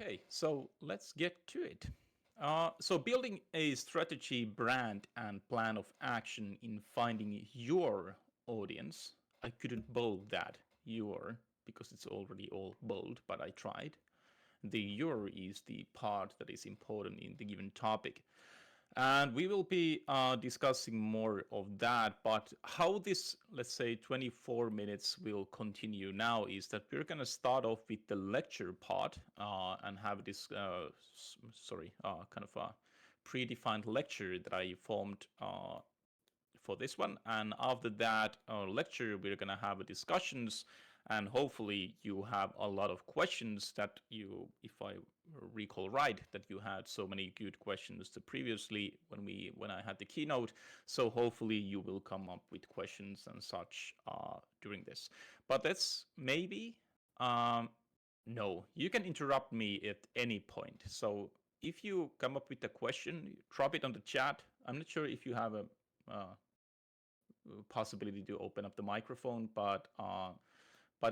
Okay, so let's get to it. So, building a strategy, brand, and plan of action in finding your audience. I couldn't bold that, your, because it's already all bold, but I tried. The your is the part that is important in the given topic. And we will be discussing more of that. But how this, let's say, 24 minutes will continue now is that we're going to start off with the lecture part and have this, kind of a predefined lecture that I formed for this one. And after that lecture, we're going to have discussions, and hopefully you have a lot of questions that you, if I recall right, that you had so many good questions to previously when I had the keynote. So hopefully you will come up with questions and such during this. But that's maybe no, you can interrupt me at any point. So if you come up with a question, drop it on the chat. I'm not sure if you have a possibility to open up the microphone, but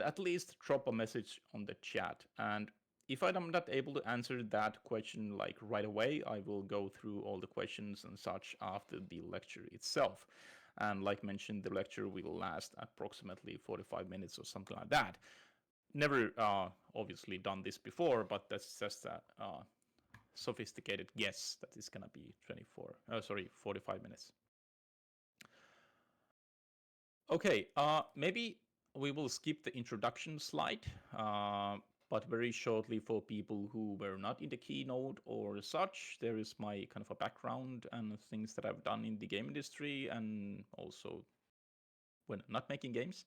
at least drop a message on the chat. And if I'm not able to answer that question like right away, I will go through all the questions and such after the lecture itself. And like mentioned, the lecture will last approximately 45 minutes or something like that. Never obviously done this before, but that's just a sophisticated guess that it's gonna be 45 minutes. Okay, maybe we will skip the introduction slide, but very shortly for people who were not in the keynote or such, there is my kind of a background and things that I've done in the game industry and also when not making games.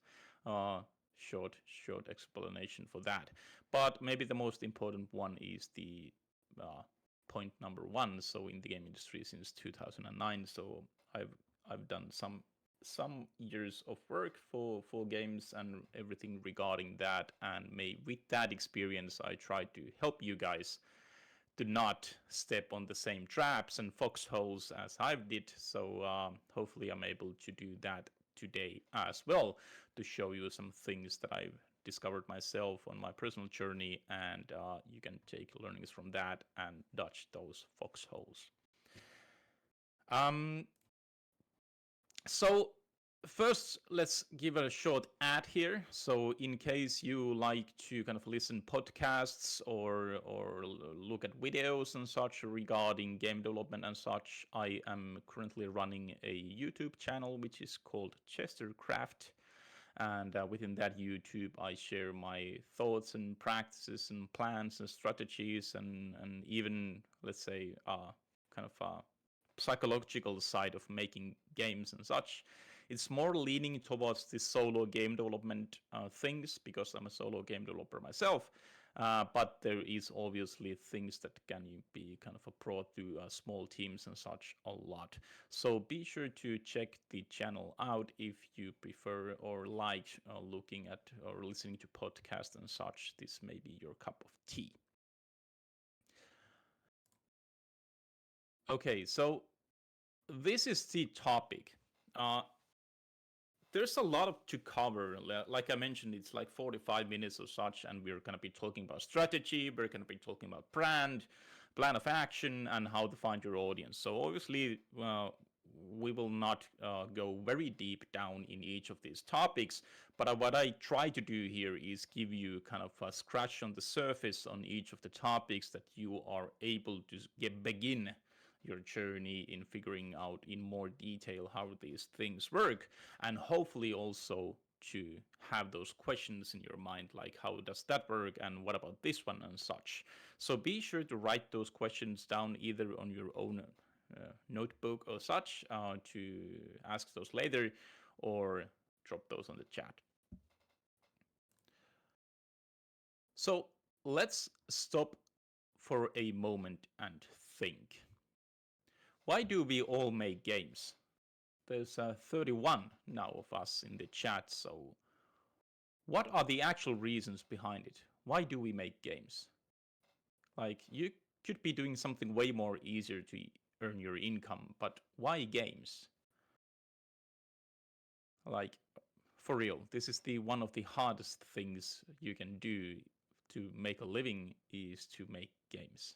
Short explanation for that. But maybe the most important one is the point number one. So in the game industry since 2009, so I've done some years of work for games and everything regarding that, and with that experience I try to help you guys to not step on the same traps and foxholes as I've did. So hopefully I'm able to do that today as well, to show you some things that I've discovered myself on my personal journey, and you can take learnings from that and dodge those foxholes. So first, let's give a short ad here. So in case you like to kind of listen podcasts or look at videos and such regarding game development and such, I am currently running a YouTube channel which is called Chestercraft. And within that YouTube, I share my thoughts and practices and plans and strategies and even, let's say, kind of psychological side of making games and such. It's more leaning towards the solo game development things because I'm a solo game developer myself. But there is obviously things that can be kind of brought to small teams and such a lot. So be sure to check the channel out if you prefer or like looking at or listening to podcasts and such. This may be your cup of tea. Okay, so this is the topic. There's a lot to cover. Like I mentioned, it's like 45 minutes or such, and we're going to be talking about strategy, we're going to be talking about brand, plan of action, and how to find your audience. So obviously, we will not go very deep down in each of these topics, but what I try to do here is give you kind of a scratch on the surface on each of the topics that you are able to begin your journey in figuring out in more detail how these things work, and hopefully also to have those questions in your mind, like how does that work and what about this one and such. So be sure to write those questions down either on your own notebook or such to ask those later, or drop those on the chat. So let's stop for a moment and think. Why do we all make games? There's 31 now of us in the chat, so what are the actual reasons behind it? Why do we make games? Like, you could be doing something way more easier to earn your income, but why games? Like, for real, this is one of the hardest things you can do to make a living is to make games.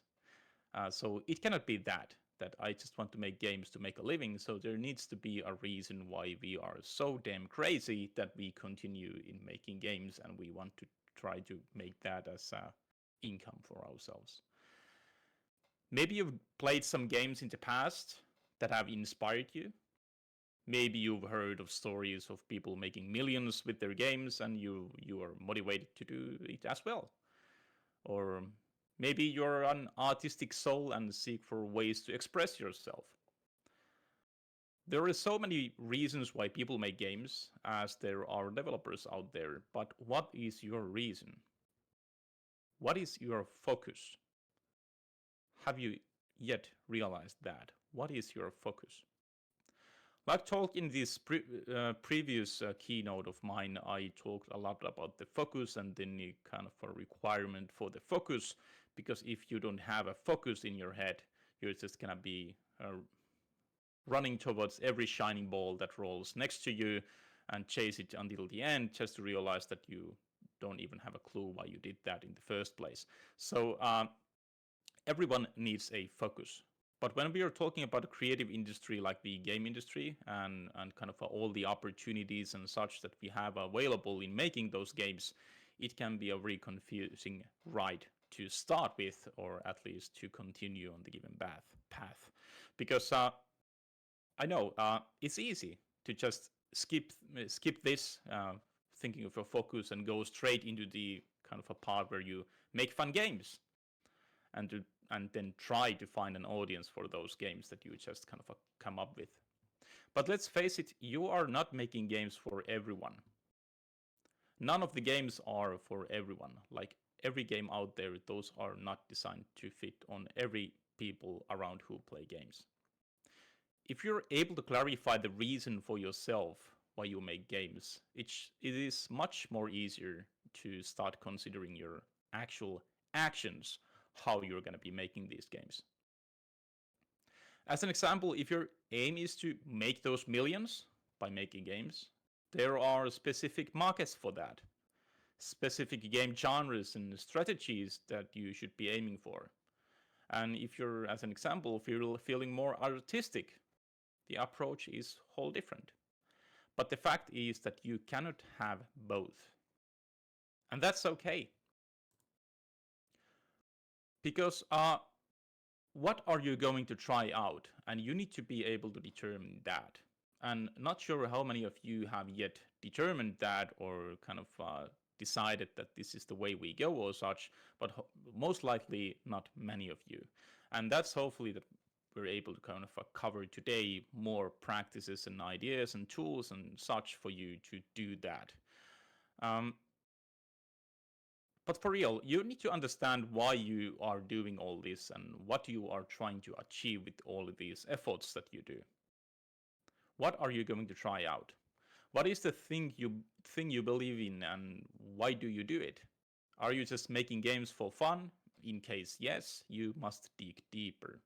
So it cannot be that I just want to make games to make a living. So there needs to be a reason why we are so damn crazy that we continue in making games and we want to try to make that as a income for ourselves. Maybe you've played some games in the past that have inspired you. Maybe you've heard of stories of people making millions with their games and you are motivated to do it as well. Or maybe you're an artistic soul and seek for ways to express yourself. There are so many reasons why people make games, as there are developers out there, but what is your reason? What is your focus? Have you yet realized that? What is your focus? Like talked in this previous keynote of mine, I talked a lot about the focus and then the kind of a requirement for the focus, because if you don't have a focus in your head, you're just gonna be running towards every shining ball that rolls next to you and chase it until the end, just to realize that you don't even have a clue why you did that in the first place. So everyone needs a focus. But when we are talking about a creative industry like the game industry and kind of all the opportunities and such that we have available in making those games, it can be a very confusing ride to start with, or at least to continue on the given path. Because I know it's easy to just skip this, thinking of your focus, and go straight into the kind of a part where you make fun games and then try to find an audience for those games that you just kind of come up with. But let's face it, you are not making games for everyone. None of the games are for everyone. Like every game out there, those are not designed to fit on every people around who play games. If you're able to clarify the reason for yourself why you make games, it is much more easier to start considering your actual actions, how you're going to be making these games. As an example, if your aim is to make those millions by making games, there are specific markets for that, specific game genres and strategies that you should be aiming for. And if you're, as an example, feeling more artistic, the approach is whole different. But the fact is that you cannot have both. And that's okay. Because what are you going to try out? And you need to be able to determine that. And not sure how many of you have yet determined that, or kind of decided that this is the way we go or such, but most likely not many of you. And that's hopefully that we're able to kind of cover today more practices and ideas and tools and such for you to do that. But for real, you need to understand why you are doing all this and what you are trying to achieve with all of these efforts that you do. What are you going to try out? What is the thing you believe in, and why do you do it? Are you just making games for fun? In case yes, you must dig deeper.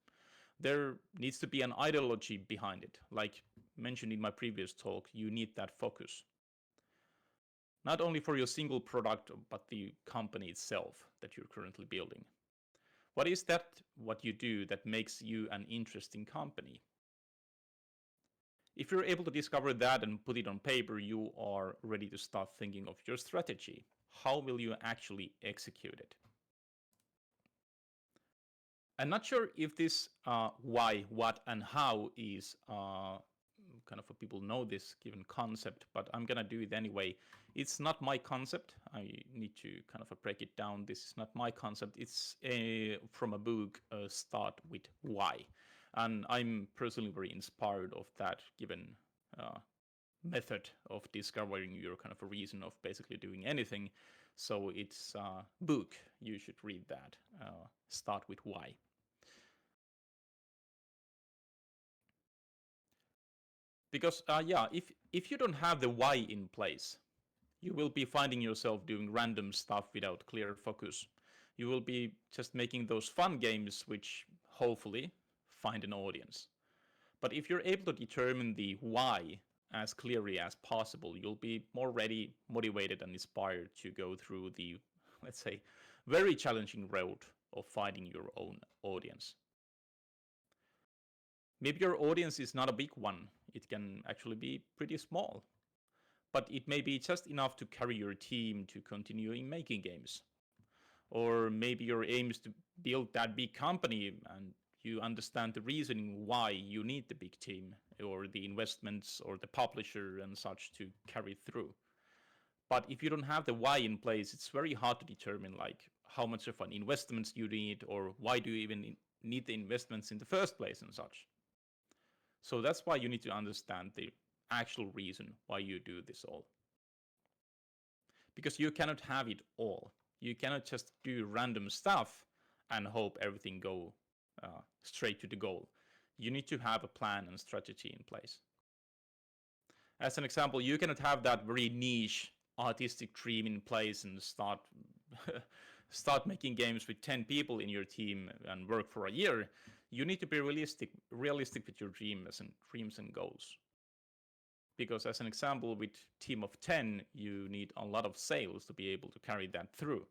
There needs to be an ideology behind it. Like mentioned in my previous talk, you need that focus. Not only for your single product, but the company itself that you're currently building. What is that what you do that makes you an interesting company? If you're able to discover that and put it on paper, you are ready to start thinking of your strategy. How will you actually execute it? I'm not sure if this why, what, and how is kind of people know this given concept, but I'm gonna do it anyway. It's not my concept. I need to kind of break it down. This is not my concept. It's from a book, Start with Why. And I'm personally very inspired of that given method of discovering your kind of a reason of basically doing anything. So it's a book. You should read that. Start with Why. Because yeah, if you don't have the why in place, you will be finding yourself doing random stuff without clear focus. You will be just making those fun games which hopefully find an audience. But if you're able to determine the why as clearly as possible, you'll be more ready, motivated, and inspired to go through the, let's say, very challenging road of finding your own audience. Maybe your audience is not a big one, it can actually be pretty small, but it may be just enough to carry your team to continue in making games. Or maybe your aim is to build that big company and you understand the reasoning why you need the big team or the investments or the publisher and such to carry through. But if you don't have the why in place, it's very hard to determine like how much of an investments you need or why do you even need the investments in the first place and such. So that's why you need to understand the actual reason why you do this all. Because you cannot have it all. You cannot just do random stuff and hope everything go straight to the goal. You need to have a plan and strategy in place. As an example, you cannot have that very niche artistic dream in place and start start making games with 10 people in your team and work for a year. You need to be realistic with your dreams and goals. Because as an example, with team of 10, you need a lot of sales to be able to carry that through.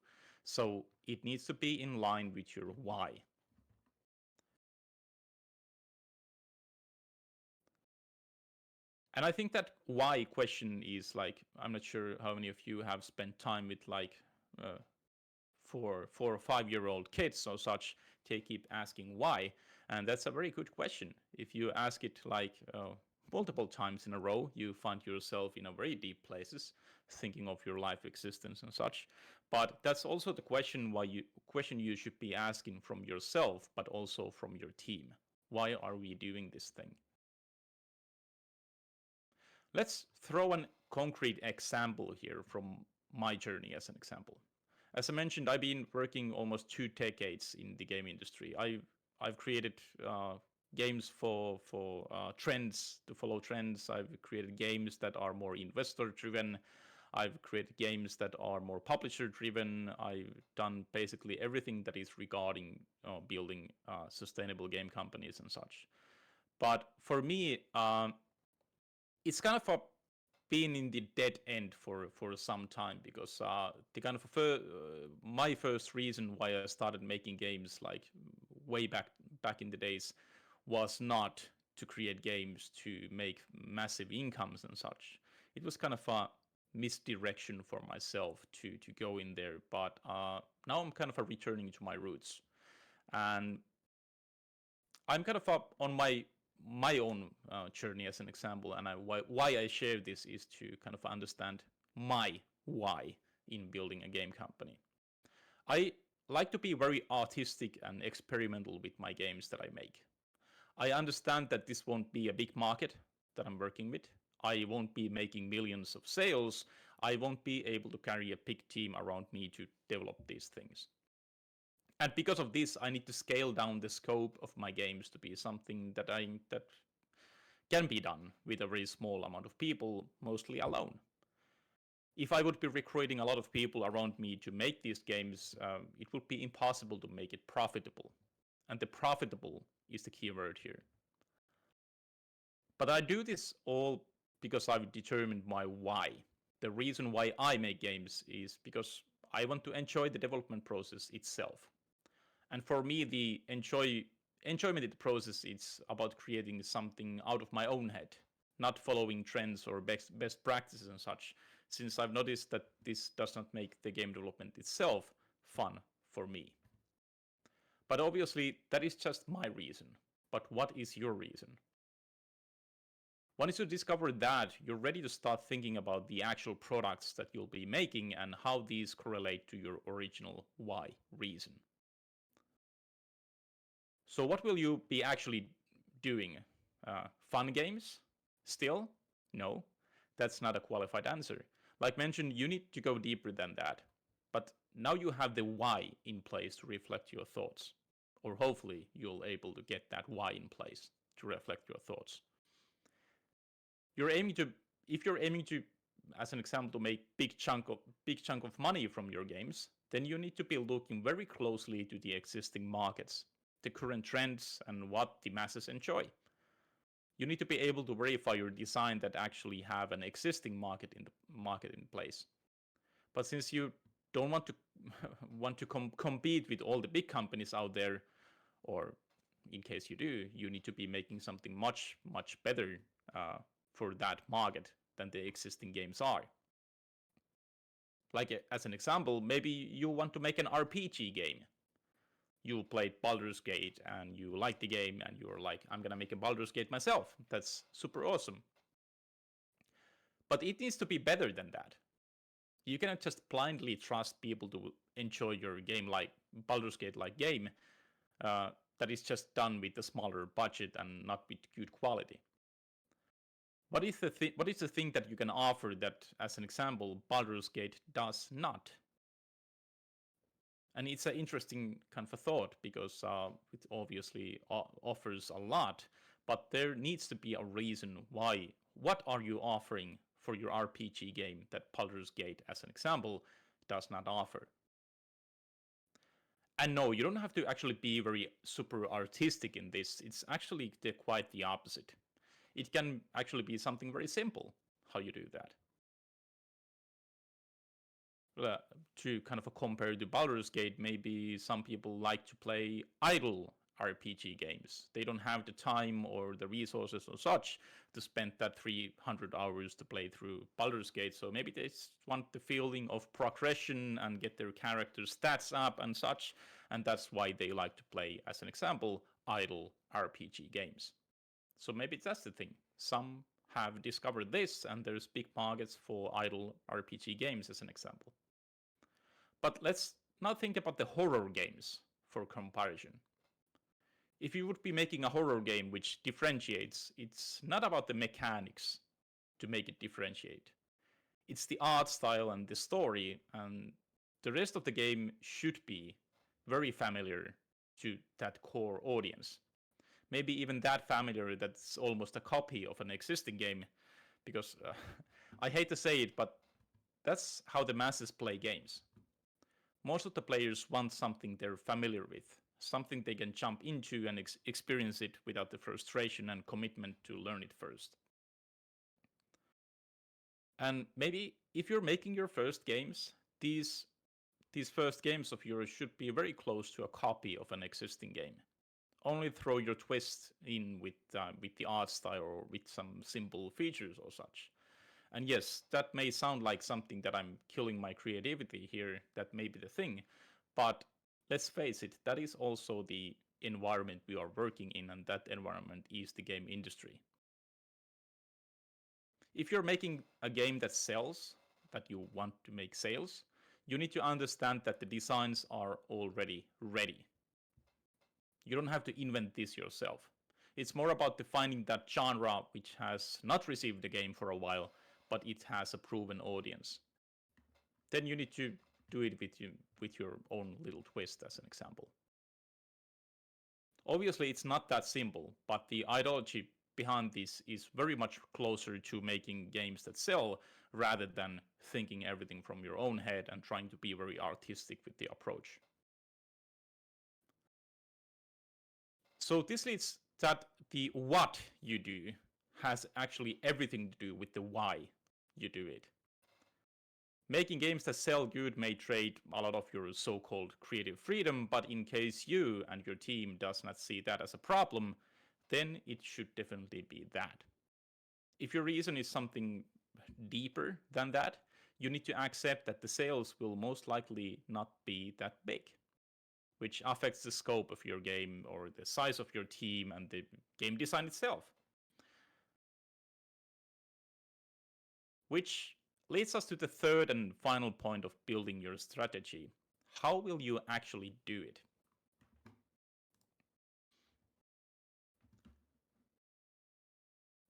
So it needs to be in line with your why. And I think that why question is like, I'm not sure how many of you have spent time with like 4 or 5-year-old kids or such. They keep asking why. And that's a very good question. If you ask it like multiple times in a row, you find yourself in a very deep places, thinking of your life existence and such. But that's also the question you should be asking from yourself, but also from your team. Why are we doing this thing? Let's throw a concrete example here from my journey as an example. As I mentioned, I've been working almost 2 decades in the game industry. I've created games for trends, to follow trends. I've created games that are more investor driven. I've created games that are more publisher driven. I've done basically everything that is regarding building sustainable game companies and such. But for me, it's kind of been in the dead end for some time because the kind of my first reason why I started making games like way back in the days was not to create games to make massive incomes and such. It was kind of a misdirection for myself to go in there, but now I'm kind of returning to my roots, and I'm kind of on my own journey as an example, and why I share this is to kind of understand my why in building a game company. I like to be very artistic and experimental with my games that I make. I understand that this won't be a big market that I'm working with. I won't be making millions of sales. I won't be able to carry a big team around me to develop these things. And because of this, I need to scale down the scope of my games to be something that can be done with a very small amount of people, mostly alone. If I would be recruiting a lot of people around me to make these games, it would be impossible to make it profitable. And the profitable is the key word here. But I do this all because I've determined my why. The reason why I make games is because I want to enjoy the development process itself. And for me, the enjoyment of the process is about creating something out of my own head, not following trends or best practices and such, since I've noticed that this does not make the game development itself fun for me. But obviously, that is just my reason. But what is your reason? Once you discover that, you're ready to start thinking about the actual products that you'll be making and how these correlate to your original why reason. So what will you be actually doing? Fun games? Still? No, that's not a qualified answer. Like mentioned, you need to go deeper than that. But now you have the why in place to reflect your thoughts. Or hopefully you'll able to get that why in place to reflect your thoughts. If you're aiming to, as an example, to make big chunk of money from your games, then you need to be looking very closely to the existing markets, the current trends, and what the masses enjoy. You need to be able to verify your design that actually have an existing market in place. But since you don't want to want to compete with all the big companies out there, or in case you do, you need to be making something much, much better for that market than the existing games are. Like as an example, maybe you want to make an RPG game. You played Baldur's Gate and you like the game and you're like, I'm gonna make a Baldur's Gate myself. That's super awesome. But it needs to be better than that. You cannot just blindly trust people to enjoy your game like Baldur's Gate like game that is just done with a smaller budget and not with good quality. What is the thing that you can offer that, as an example, Baldur's Gate does not? And it's an interesting kind of a thought because it obviously offers a lot, but there needs to be a reason why. What are you offering for your RPG game that Baldur's Gate, as an example, does not offer? And no, you don't have to actually be very super artistic in this. It's actually quite the opposite. It can actually be something very simple how you do that. To kind of compare to Baldur's Gate, maybe some people like to play idle RPG games. They don't have the time or the resources or such to spend that 300 hours to play through Baldur's Gate. So maybe they want the feeling of progression and get their character stats up and such. And that's why they like to play, as an example, idle RPG games. So maybe that's the thing. Some have discovered this, and there's big markets for idle RPG games, as an example. But let's now think about the horror games for comparison. If you would be making a horror game which differentiates, it's not about the mechanics to make it differentiate. It's the art style and the story, and the rest of the game should be very familiar to that core audience. Maybe even that familiar that's almost a copy of an existing game, because I hate to say it, but that's how the masses play games. Most of the players want something they're familiar with, something they can jump into and experience it without the frustration and commitment to learn it first. And maybe if you're making your first games, these first games of yours should be very close to a copy of an existing game. Only throw your twist in with the art style or with some simple features or such. And yes, that may sound like something that I'm killing my creativity here, that may be the thing, but let's face it, that is also the environment we are working in, and that environment is the game industry. If you're making a game that sells, that you want to make sales, you need to understand that the designs are already ready. You don't have to invent this yourself. It's more about defining that genre which has not received the game for a while, but it has a proven audience. Then you need to do it with your own little twist, as an example. Obviously, it's not that simple, but the ideology behind this is very much closer to making games that sell rather than thinking everything from your own head and trying to be very artistic with the approach. So this leads that the what you do has actually everything to do with the why you do it. Making games that sell good may trade a lot of your so-called creative freedom, but in case you and your team does not see that as a problem, then it should definitely be that. If your reason is something deeper than that, you need to accept that the sales will most likely not be that big, which affects the scope of your game or the size of your team and the game design itself. Which leads us to the third and final point of building your strategy. How will you actually do it?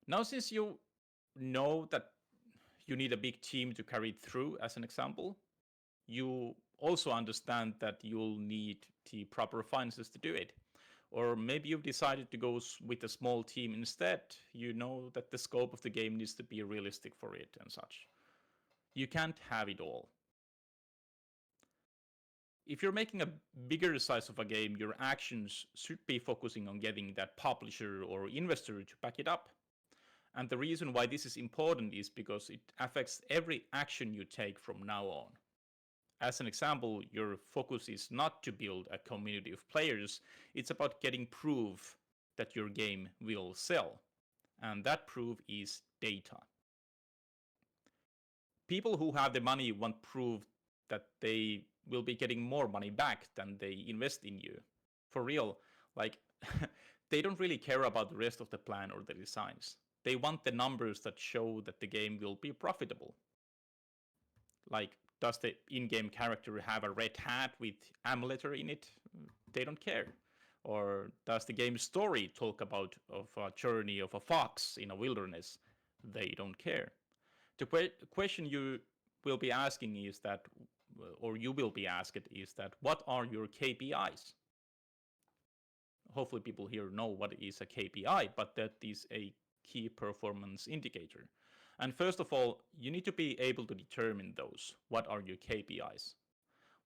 Now, since you know that you need a big team to carry it through, as an example, you also understand that you'll need the proper finances to do it. Or maybe you've decided to go with a small team instead. You know that the scope of the game needs to be realistic for it and such. You can't have it all. If you're making a bigger size of a game, your actions should be focusing on getting that publisher or investor to back it up. And the reason why this is important is because it affects every action you take from now on. As an example, your focus is not to build a community of players, it's about getting proof that your game will sell. And that proof is data. People who have the money want proof that they will be getting more money back than they invest in you. For real, like they don't really care about the rest of the plan or the designs. They want the numbers that show that the game will be profitable. Like, does the in-game character have a red hat with amuletter in it? They don't care. Or does the game's story talk about of a journey of a fox in a wilderness? They don't care. The question you will be asking is that, or you will be asked is that, what are your KPIs? Hopefully people here know what is a KPI, but that is a key performance indicator. And first of all, you need to be able to determine those. What are your KPIs?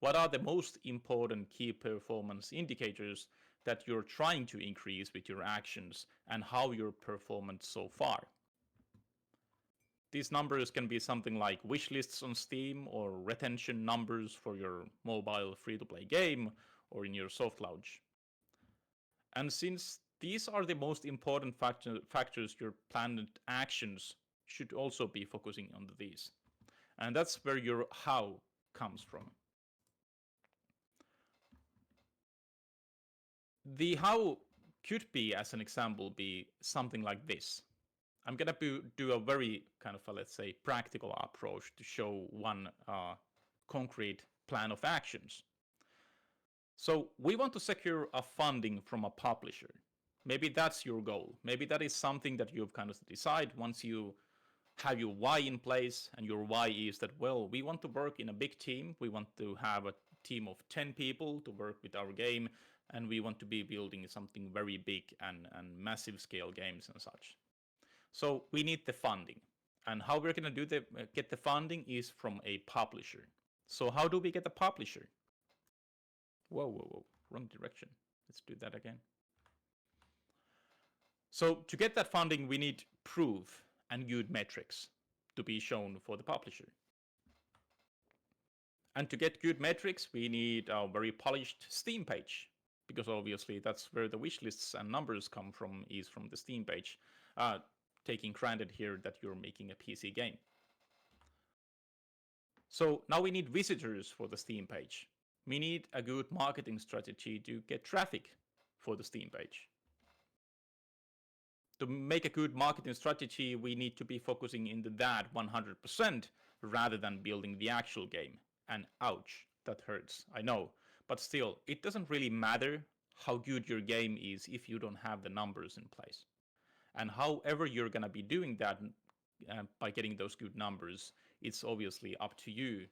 What are the most important key performance indicators that you're trying to increase with your actions, and how your performance so far? These numbers can be something like wish lists on Steam, or retention numbers for your mobile free-to-play game, or in your soft launch. And since these are the most important factors, your planned actions should also be focusing on these. And that's where your how comes from. The how could be, as an example, be something like this. I'm gonna do a very kind of a, let's say, practical approach to show one concrete plan of actions. So we want to secure a funding from a publisher. Maybe that's your goal. Maybe that is something that you've kind of decide once you have your why in place, and your why is that, well, we want to work in a big team. We want to have a team of 10 people to work with our game, and we want to be building something very big and massive scale games and such. So we need the funding. And how we're going to get the funding is from a publisher. So how do we get a publisher? Whoa, wrong direction. Let's do that again. So to get that funding, we need proof and good metrics to be shown for the publisher. And to get good metrics, we need a very polished Steam page, because obviously that's where the wish lists and numbers come from, is from the Steam page, taking granted here that you're making a PC game. So now we need visitors for the Steam page. We need a good marketing strategy to get traffic for the Steam page. To make a good marketing strategy, we need to be focusing into that 100% rather than building the actual game. And ouch, that hurts, I know. But still, it doesn't really matter how good your game is if you don't have the numbers in place. And however you're going to be doing that by getting those good numbers, it's obviously up to you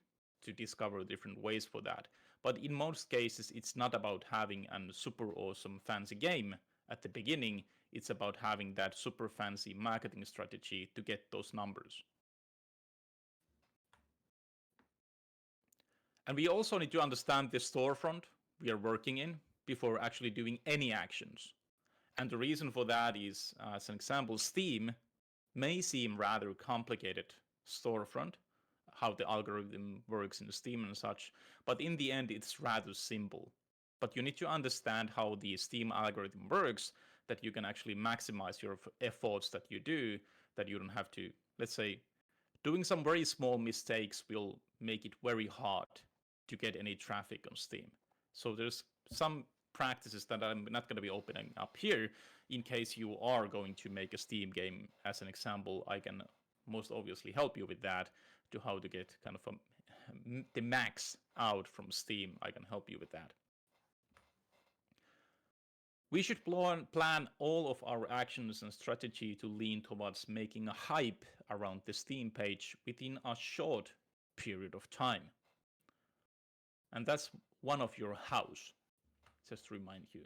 to discover different ways for that. But in most cases, it's not about having a super awesome fancy game at the beginning. It's about having that super fancy marketing strategy to get those numbers. And we also need to understand the storefront we are working in before actually doing any actions. And the reason for that is, as an example, Steam may seem rather complicated storefront, how the algorithm works in Steam and such, but in the end it's rather simple. But you need to understand how the Steam algorithm works, that you can actually maximize your efforts that you do, that you don't have to, let's say, doing some very small mistakes will make it very hard to get any traffic on Steam. So there's some practices that I'm not going to be opening up here. In case you are going to make a Steam game, as an example, I can most obviously help you with that, to how to get kind of the max out from Steam. I can help you with that. We should plan all of our actions and strategy to lean towards making a hype around the Steam page within a short period of time. And that's one of your hows, just to remind you.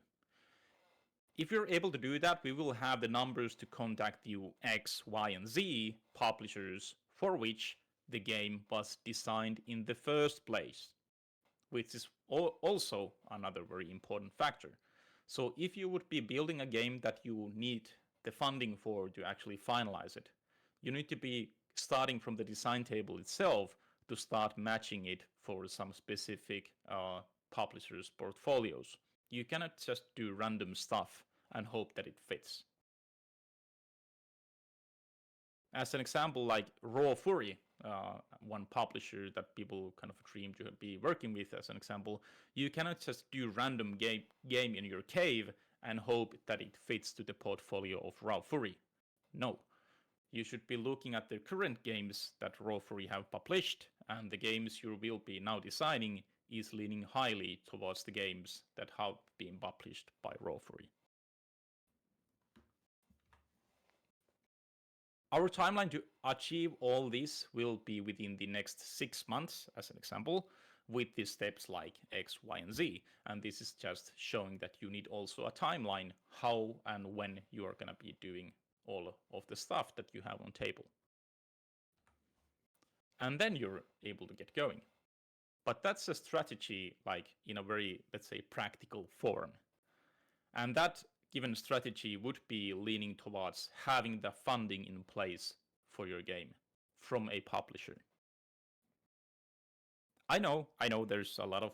If you're able to do that, we will have the numbers to contact you X, Y, and Z publishers for which the game was designed in the first place, which is also another very important factor. So if you would be building a game that you need the funding for to actually finalize it, you need to be starting from the design table itself to start matching it for some specific publishers' portfolios. You cannot just do random stuff and hope that it fits. As an example, like Raw Fury, one publisher that people kind of dream to be working with, as an example, you cannot just do random game in your cave and hope that it fits to the portfolio of Raw Fury. No. You should be looking at the current games that Raw Fury have published, and the games you will be now designing is leaning highly towards the games that have been published by Raw Fury. Our timeline to achieve all this will be within the next 6 months, as an example, with these steps like X, Y, and Z. And this is just showing that you need also a timeline how and when you are going to be doing all of the stuff that you have on table. And then you're able to get going. But that's a strategy like in a very, let's say, practical form. And that given strategy would be leaning towards having the funding in place for your game from a publisher. I know there's a lot of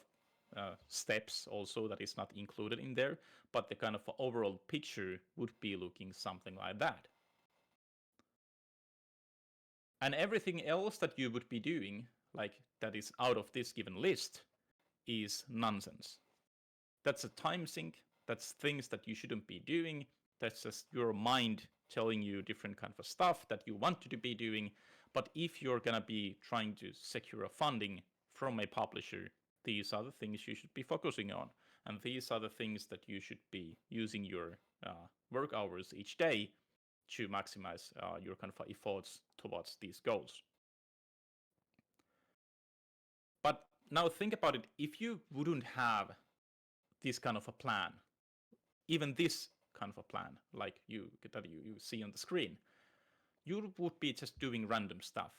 steps also that is not included in there, but the kind of overall picture would be looking something like that. And everything else that you would be doing, like that is out of this given list, is nonsense. That's a time sink. That's things that you shouldn't be doing. That's just your mind telling you different kind of stuff that you want to be doing. But if you're gonna be trying to secure a funding from a publisher, these are the things you should be focusing on. And these are the things that you should be using your work hours each day to maximize your kind of efforts towards these goals. But now think about it. If you wouldn't have this kind of a plan, even this kind of a plan, like you see on the screen, you would be just doing random stuff,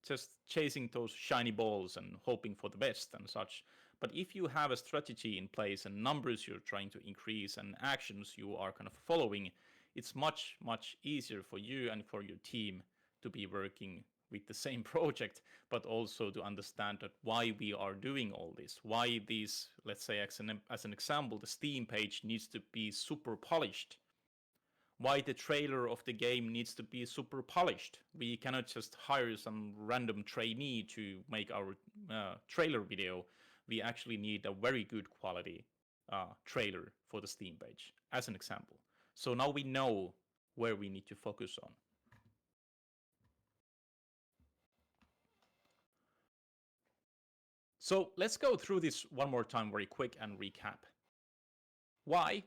just chasing those shiny balls and hoping for the best and such. But if you have a strategy in place and numbers you're trying to increase and actions you are kind of following, it's much, much easier for you and for your team to be working with the same project, but also to understand that why we are doing all this, why these, let's say as an example, the Steam page needs to be super polished, why the trailer of the game needs to be super polished. We cannot just hire some random trainee to make our trailer video. We actually need a very good quality trailer for the Steam page, as an example. So now we know where we need to focus on. So let's go through this one more time very quick and recap. Why?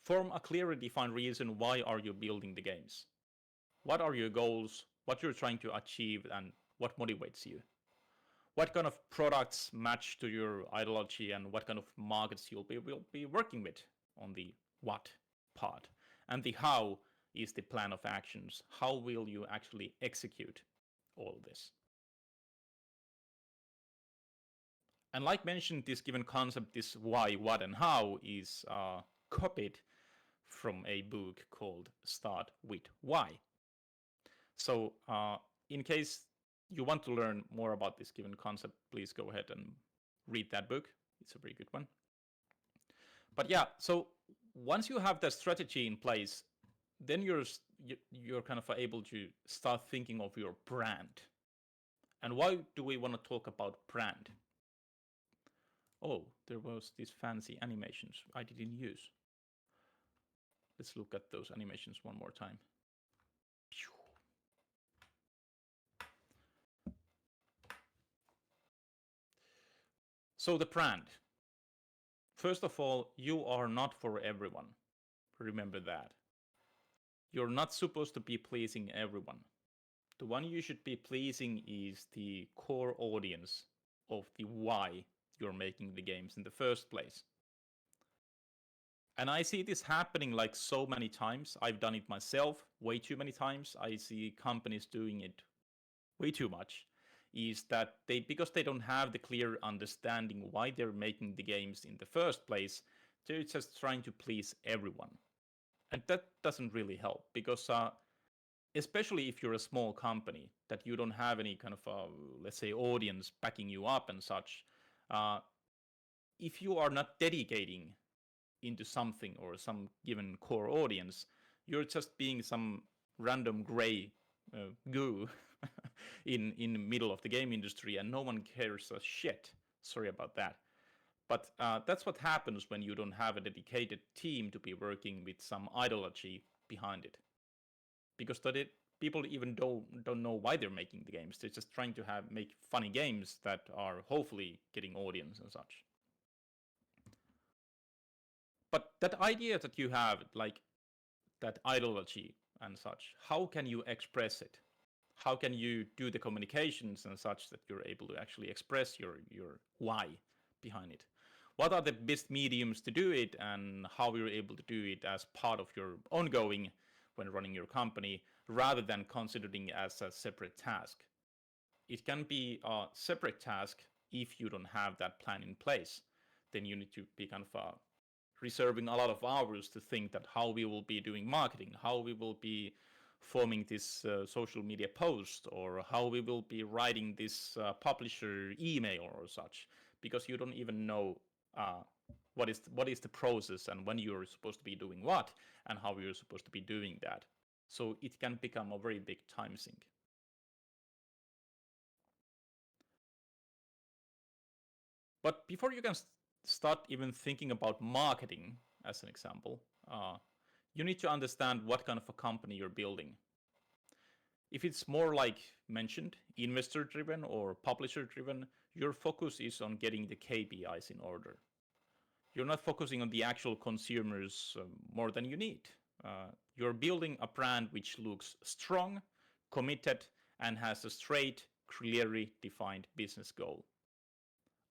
Form a clearly defined reason why are you building the games. What are your goals, what you're trying to achieve, and what motivates you. What kind of products match to your ideology and what kind of markets will be working with on the what part. And the how is the plan of actions. How will you actually execute all of this? And like mentioned, this given concept, this why, what, and how is copied from a book called Start with Why. So in case you want to learn more about this given concept, please go ahead and read that book. It's a very good one. But yeah, so once you have that strategy in place, then you're kind of able to start thinking of your brand. And why do we want to talk about brand? Oh, there was these fancy animations I didn't use. Let's look at those animations one more time. So the brand. First of all, you are not for everyone. Remember that. You're not supposed to be pleasing everyone. The one you should be pleasing is the core audience of the why you're making the games in the first place. And I see this happening like so many times. I've done it myself way too many times. I see companies doing it way too much. Is that because they don't have the clear understanding why they're making the games in the first place, they're just trying to please everyone. And that doesn't really help because especially if you're a small company that you don't have any kind of, let's say, audience backing you up and such. Uh, if you are not dedicating into something or some given core audience, you're just being some random gray goo in the middle of the game industry, and no one cares a shit. Sorry about that. But that's what happens when you don't have a dedicated team to be working with some ideology behind it. Because people even don't know why they're making the games. They're just trying to make funny games that are hopefully getting audience and such. But that idea that you have, like that ideology and such, how can you express it? How can you do the communications and such that you're able to actually express your why behind it? What are the best mediums to do it, and how you're able to do it as part of your ongoing when running your company, rather than considering it as a separate task? It can be a separate task if you don't have that plan in place. Then you need to be kind of reserving a lot of hours to think that how we will be doing marketing, how we will be forming this social media post, or how we will be writing this publisher email or such, because you don't even know what is the process and when you're supposed to be doing what and how you're supposed to be doing that. So it can become a very big time sink. But before you can start even thinking about marketing, as an example, you need to understand what kind of a company you're building. If it's more like mentioned, investor driven or publisher driven, your focus is on getting the KPIs in order. You're not focusing on the actual consumers more than you need. You're building a brand which looks strong, committed, and has a straight, clearly defined business goal.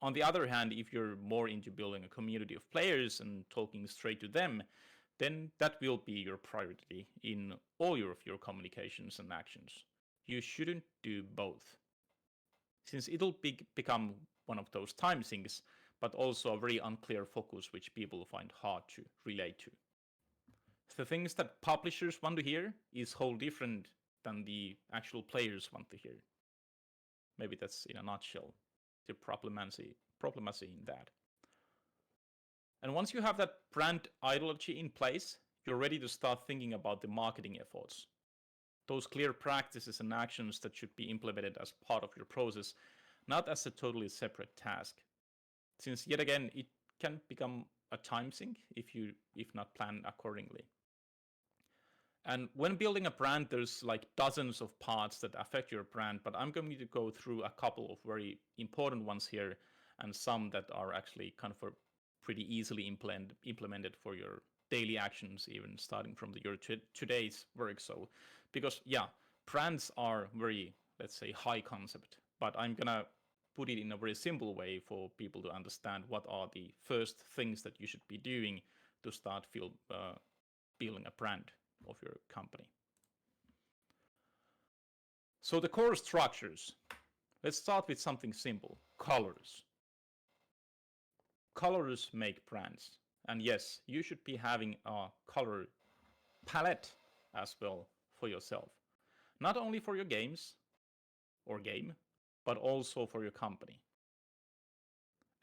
On the other hand, if you're more into building a community of players and talking straight to them, then that will be your priority in all of your communications and actions. You shouldn't do both, since it'll become one of those time sinks, but also a very unclear focus which people find hard to relate to. The things that publishers want to hear is whole different than the actual players want to hear. Maybe that's in a nutshell the problemacy in that. And once you have that brand ideology in place, you're ready to start thinking about the marketing efforts. Those clear practices and actions that should be implemented as part of your process, not as a totally separate task. Since yet again, it can become a time sink if not planned accordingly. And when building a brand, there's like dozens of parts that affect your brand, but I'm going to go through a couple of very important ones here, and some that are actually kind of pretty easily implemented for your daily actions, even starting from your today's work. So, because yeah, brands are very, let's say, high concept, but I'm gonna put it in a very simple way for people to understand what are the first things that you should be doing to start building a brand of your company. So the core structures. Let's start with something simple. Colors. Colors make brands. And yes, you should be having a color palette as well for yourself. Not only for your games or game, but also for your company.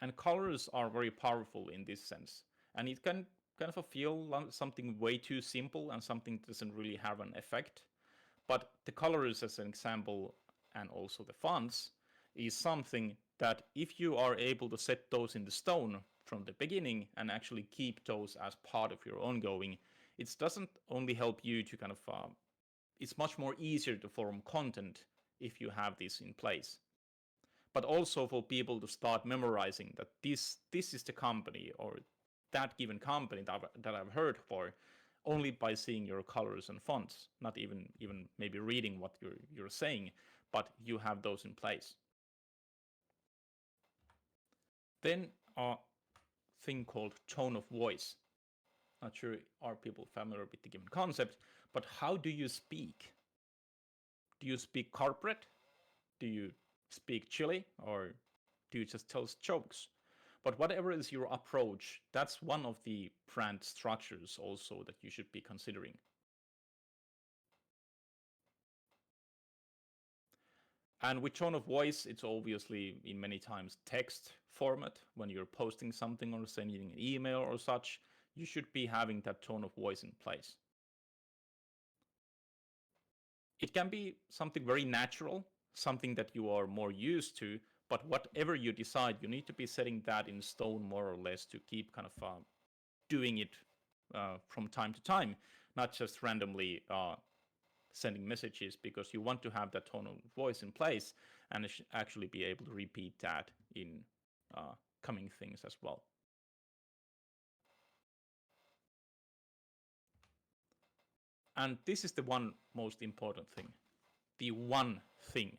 And colors are very powerful in this sense. And it can kind of feel like something way too simple and something that doesn't really have an effect. But the colors, as an example, and also the fonts, is something that if you are able to set those in the stone from the beginning and actually keep those as part of your ongoing, it doesn't only help you to kind of, it's much more easier to form content if you have this in place. But also for people to start memorizing that this is the company or that given company that I've heard for, only by seeing your colors and fonts, not even maybe reading what you're saying, but you have those in place. Then a thing called tone of voice. Not sure are people familiar with the given concept, but how do you speak? Do you speak corporate? Do you speak chilly, or do you just tell jokes? But whatever is your approach, that's one of the brand structures also that you should be considering. And with tone of voice, it's obviously in many times text format. When you're posting something or sending an email or such, you should be having that tone of voice in place. It can be something very natural, something that you are more used to, but whatever you decide, you need to be setting that in stone more or less to keep kind of doing it from time to time, not just randomly sending messages, because you want to have that tone of voice in place and actually be able to repeat that in coming things as well. And this is the one most important thing. The one thing.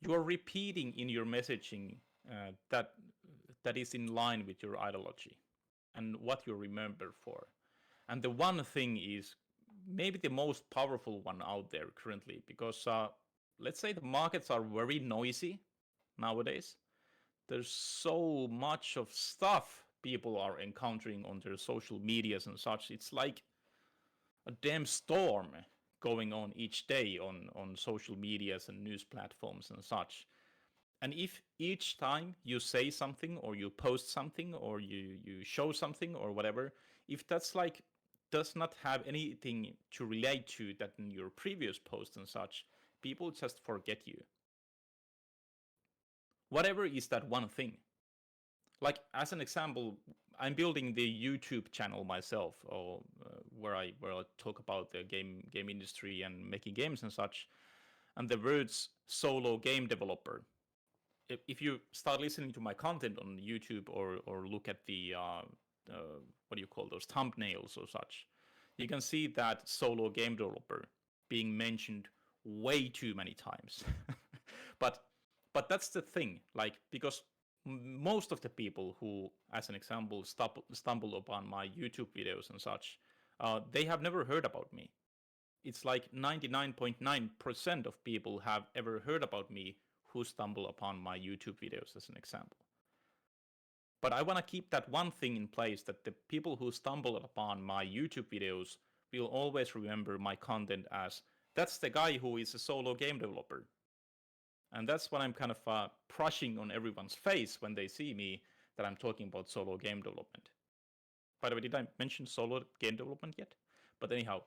You are repeating in your messaging that is in line with your ideology and what you remember for. And the one thing is maybe the most powerful one out there currently, because let's say the markets are very noisy nowadays. There's so much of stuff people are encountering on their social medias and such. It's like a damn storm going on each day on social medias and news platforms and such. And if each time you say something or you post something or you show something or whatever, if that's like does not have anything to relate to that in your previous post and such, people just forget you. Whatever is that one thing. Like as an example, I'm building the YouTube channel myself, or where I talk about the game industry and making games and such. And the words solo game developer. If you start listening to my content on YouTube or look at the what do you call those thumbnails or such, you can see that solo game developer being mentioned way too many times. but that's the thing, like, because most of the people who, as an example, stumble upon my YouTube videos and such, they have never heard about me. It's like 99.9% of people have ever heard about me who stumble upon my YouTube videos, as an example. But I want to keep that one thing in place, that the people who stumble upon my YouTube videos will always remember my content as, that's the guy who is a solo game developer. And that's what I'm kind of brushing on everyone's face when they see me, that I'm talking about solo game development. By the way, did I mention solo game development yet? But anyhow,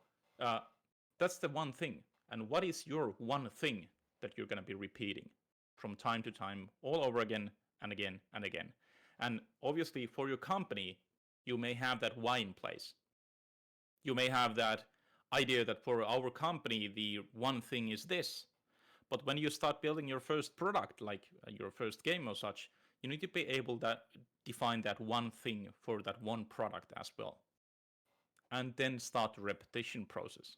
that's the one thing. And what is your one thing that you're going to be repeating from time to time, all over again and again and again? And obviously, for your company, you may have that why in place. You may have that idea that for our company, the one thing is this. But when you start building your first product, like your first game or such, you need to be able to define that one thing for that one product as well. And then start the repetition process.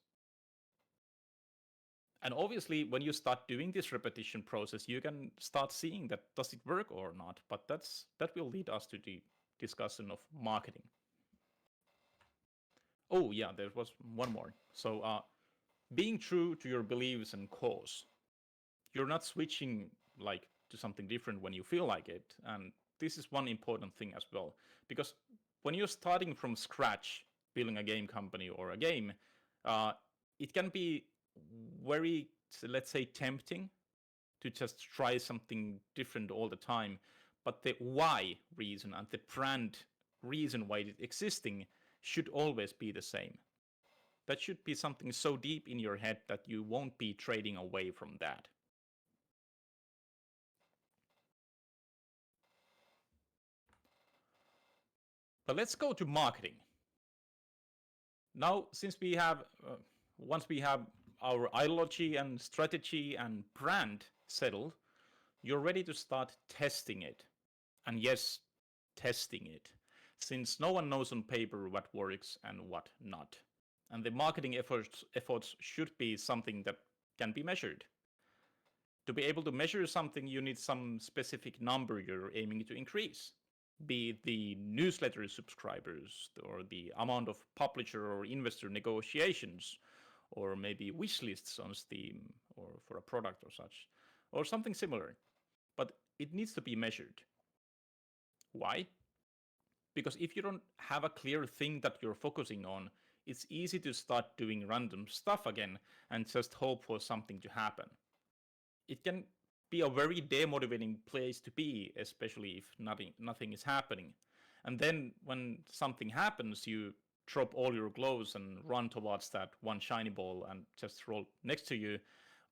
And obviously, when you start doing this repetition process, you can start seeing that does it work or not. But that will lead us to the discussion of marketing. Oh yeah, there was one more. So being true to your beliefs and cause. You're not switching like to something different when you feel like it. And this is one important thing as well. Because when you're starting from scratch, building a game company or a game, it can be very, let's say, tempting to just try something different all the time. But the why reason and the brand reason why it's existing should always be the same. That should be something so deep in your head that you won't be trading away from that. But let's go to marketing. Now, since we have, once we have our ideology and strategy and brand settled, you're ready to start testing it. And yes, testing it. Since no one knows on paper what works and what not. And the marketing efforts should be something that can be measured. To be able to measure something, you need some specific number you're aiming to increase. Be it the newsletter subscribers, or the amount of publisher or investor negotiations, or maybe wish lists on Steam, or for a product or such, or something similar. But it needs to be measured. Why? Because if you don't have a clear thing that you're focusing on, it's easy to start doing random stuff again and just hope for something to happen. It can be a very demotivating place to be, especially if nothing is happening. And then when something happens, you drop all your clothes and run towards that one shiny ball and just roll next to you,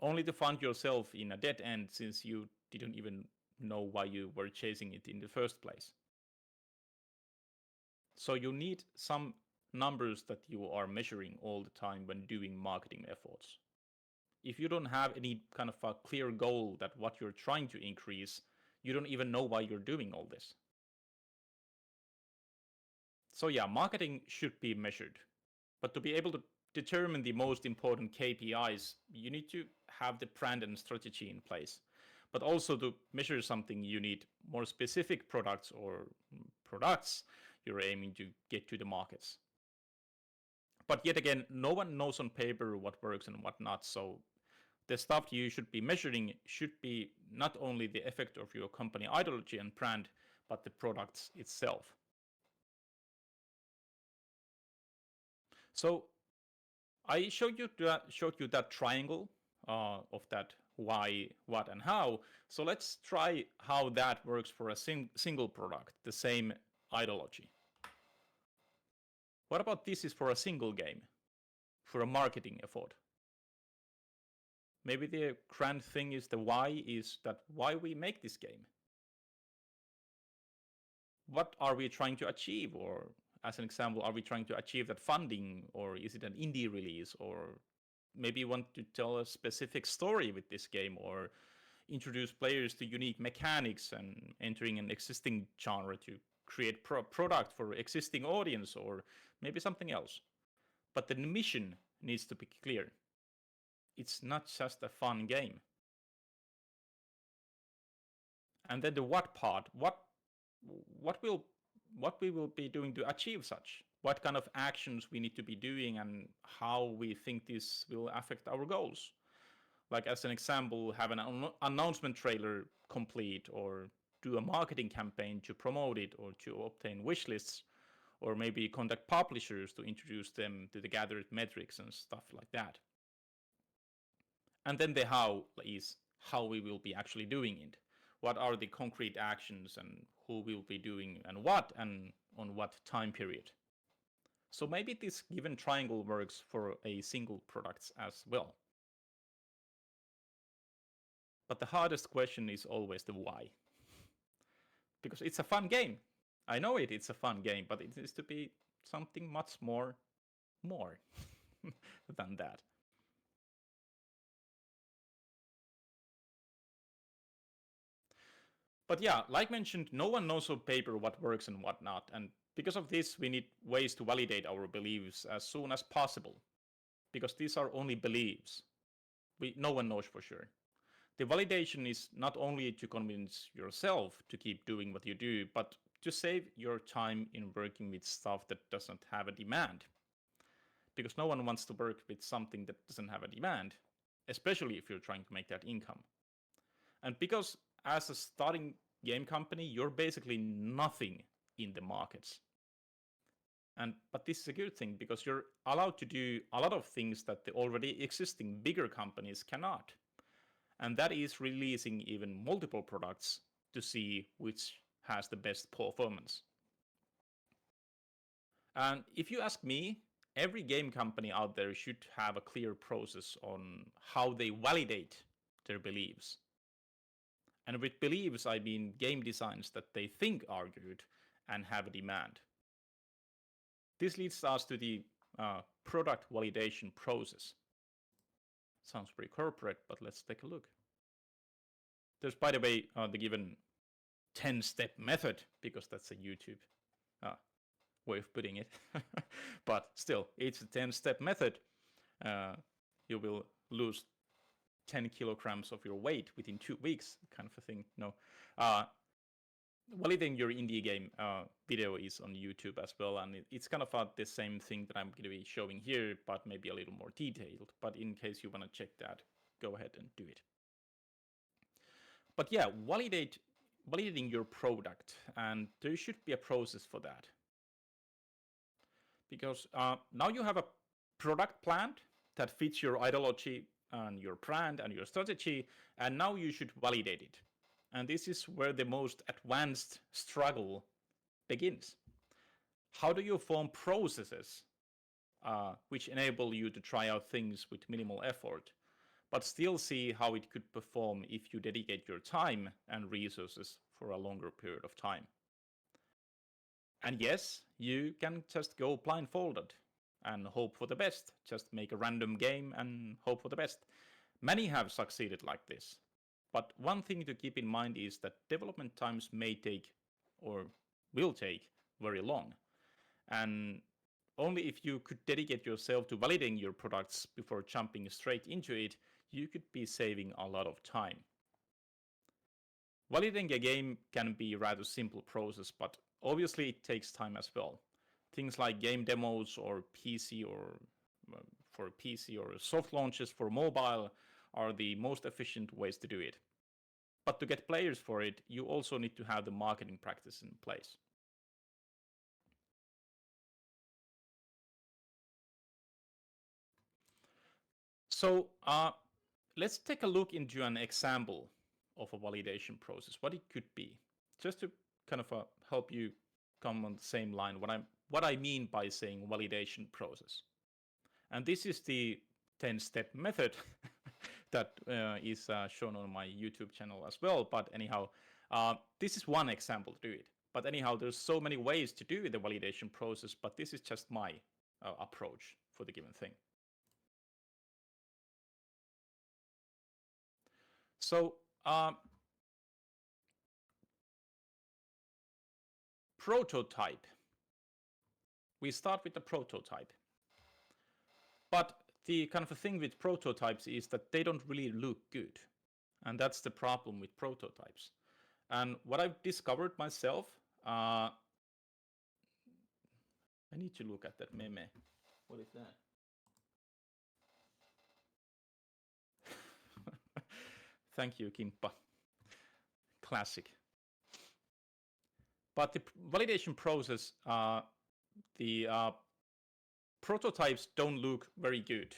only to find yourself in a dead end since you didn't even know why you were chasing it in the first place. So you need some numbers that you are measuring all the time when doing marketing efforts. If you don't have any kind of a clear goal that what you're trying to increase, you don't even know why you're doing all this. So yeah, marketing should be measured. But to be able to determine the most important KPIs, you need to have the brand and strategy in place. But also to measure something, you need more specific products or products you're aiming to get to the markets. But yet again, no one knows on paper what works and what not. So the stuff you should be measuring should be not only the effect of your company ideology and brand, but the products itself. So I showed you that triangle of that why, what, and how. So let's try how that works for a single product, the same ideology. What about this is for a single game, for a marketing effort? Maybe the grand thing is the why is that why we make this game. What are we trying to achieve? Or as an example, are we trying to achieve that funding? Or is it an indie release? Or maybe you want to tell a specific story with this game or introduce players to unique mechanics and entering an existing genre to create product for existing audience or maybe something else. But the mission needs to be clear. It's not just a fun game. And then the what part, what we will be doing to achieve such, what kind of actions we need to be doing and how we think this will affect our goals. Like as an example, have an announcement trailer complete or do a marketing campaign to promote it or to obtain wish lists or maybe contact publishers to introduce them to the gathered metrics and stuff like that. And then the how is how we will be actually doing it. What are the concrete actions and who will be doing and on what time period. So maybe this given triangle works for a single product as well. But the hardest question is always the why. Because it's a fun game. I know it's a fun game, but it needs to be something much more than that. But yeah, like mentioned, no one knows on paper what works and what not, and because of this, we need ways to validate our beliefs as soon as possible. Because these are only beliefs. No one knows for sure. The validation is not only to convince yourself to keep doing what you do, but to save your time in working with stuff that doesn't have a demand. Because no one wants to work with something that doesn't have a demand, especially if you're trying to make that income. And because as a starting game company, you're basically nothing in the markets. But this is a good thing because you're allowed to do a lot of things that the already existing bigger companies cannot. And that is releasing even multiple products to see which has the best performance. And if you ask me, every game company out there should have a clear process on how they validate their beliefs. And with beliefs, I mean game designs that they think are good and have a demand. This leads us to the product validation process. Sounds pretty corporate, but let's take a look. There's, by the way, the given 10-step method, because that's a YouTube way of putting it. But still, it's a 10-step method. You will lose 10 kilograms of your weight within 2 weeks, kind of a thing. No. Validating your indie game video is on YouTube as well, and it's kind of the same thing that I'm going to be showing here, but maybe a little more detailed. But in case you want to check that, go ahead and do it. But yeah, validating your product, and there should be a process for that. because now you have a product planned that fits your ideology and your brand and your strategy, and now you should validate it. And this is where the most advanced struggle begins. How do you form processes which enable you to try out things with minimal effort, but still see how it could perform if you dedicate your time and resources for a longer period of time? And yes, you can just go blindfolded and hope for the best. Just make a random game and hope for the best. Many have succeeded like this. But one thing to keep in mind is that development times may take or will take very long. And only if you could dedicate yourself to validating your products before jumping straight into it, you could be saving a lot of time. Validating a game can be a rather simple process, but obviously it takes time as well. Things like game demos or PC or soft launches for mobile are the most efficient ways to do it. But to get players for it, you also need to have the marketing practice in place. So let's take a look into an example of a validation process, what it could be, just to kind of help you come on the same line what I mean by saying validation process. And this is the 10-step method that is shown on my YouTube channel as well. But anyhow, this is one example to do it. But anyhow, there's so many ways to do the validation process, but this is just my approach for the given thing. So prototype. We start with the prototype. But the kind of a thing with prototypes is that they don't really look good. And that's the problem with prototypes. And what I've discovered myself, I need to look at that meme. What is that? Thank you, Kimppa. Classic. But the validation process, the prototypes don't look very good.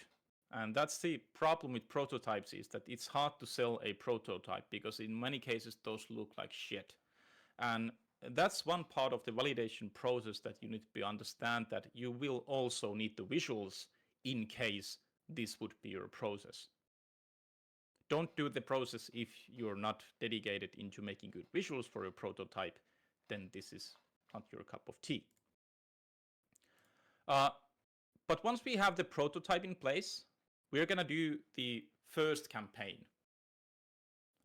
And that's the problem with prototypes, is that it's hard to sell a prototype because in many cases those look like shit. And that's one part of the validation process that you need to understand, that you will also need the visuals in case this would be your process. Don't do the process if you're not dedicated into making good visuals for your prototype, then this is not your cup of tea. But once we have the prototype in place, we're going to do the first campaign.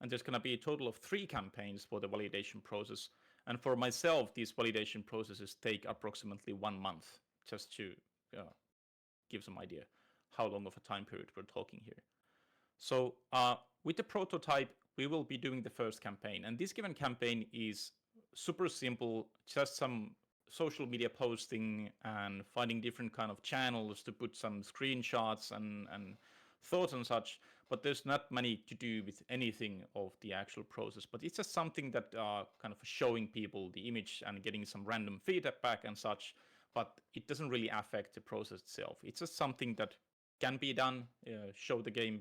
And there's going to be a total of 3 campaigns for the validation process. And for myself, these validation processes take approximately 1 month, just to give some idea how long of a time period we're talking here. So with the prototype, we will be doing the first campaign. And this given campaign is super simple, just some social media posting and finding different kind of channels to put some screenshots and thoughts and such. But there's not many to do with anything of the actual process. But it's just something that kind of showing people the image and getting some random feedback and such. But it doesn't really affect the process itself. It's just something that can be done, show the game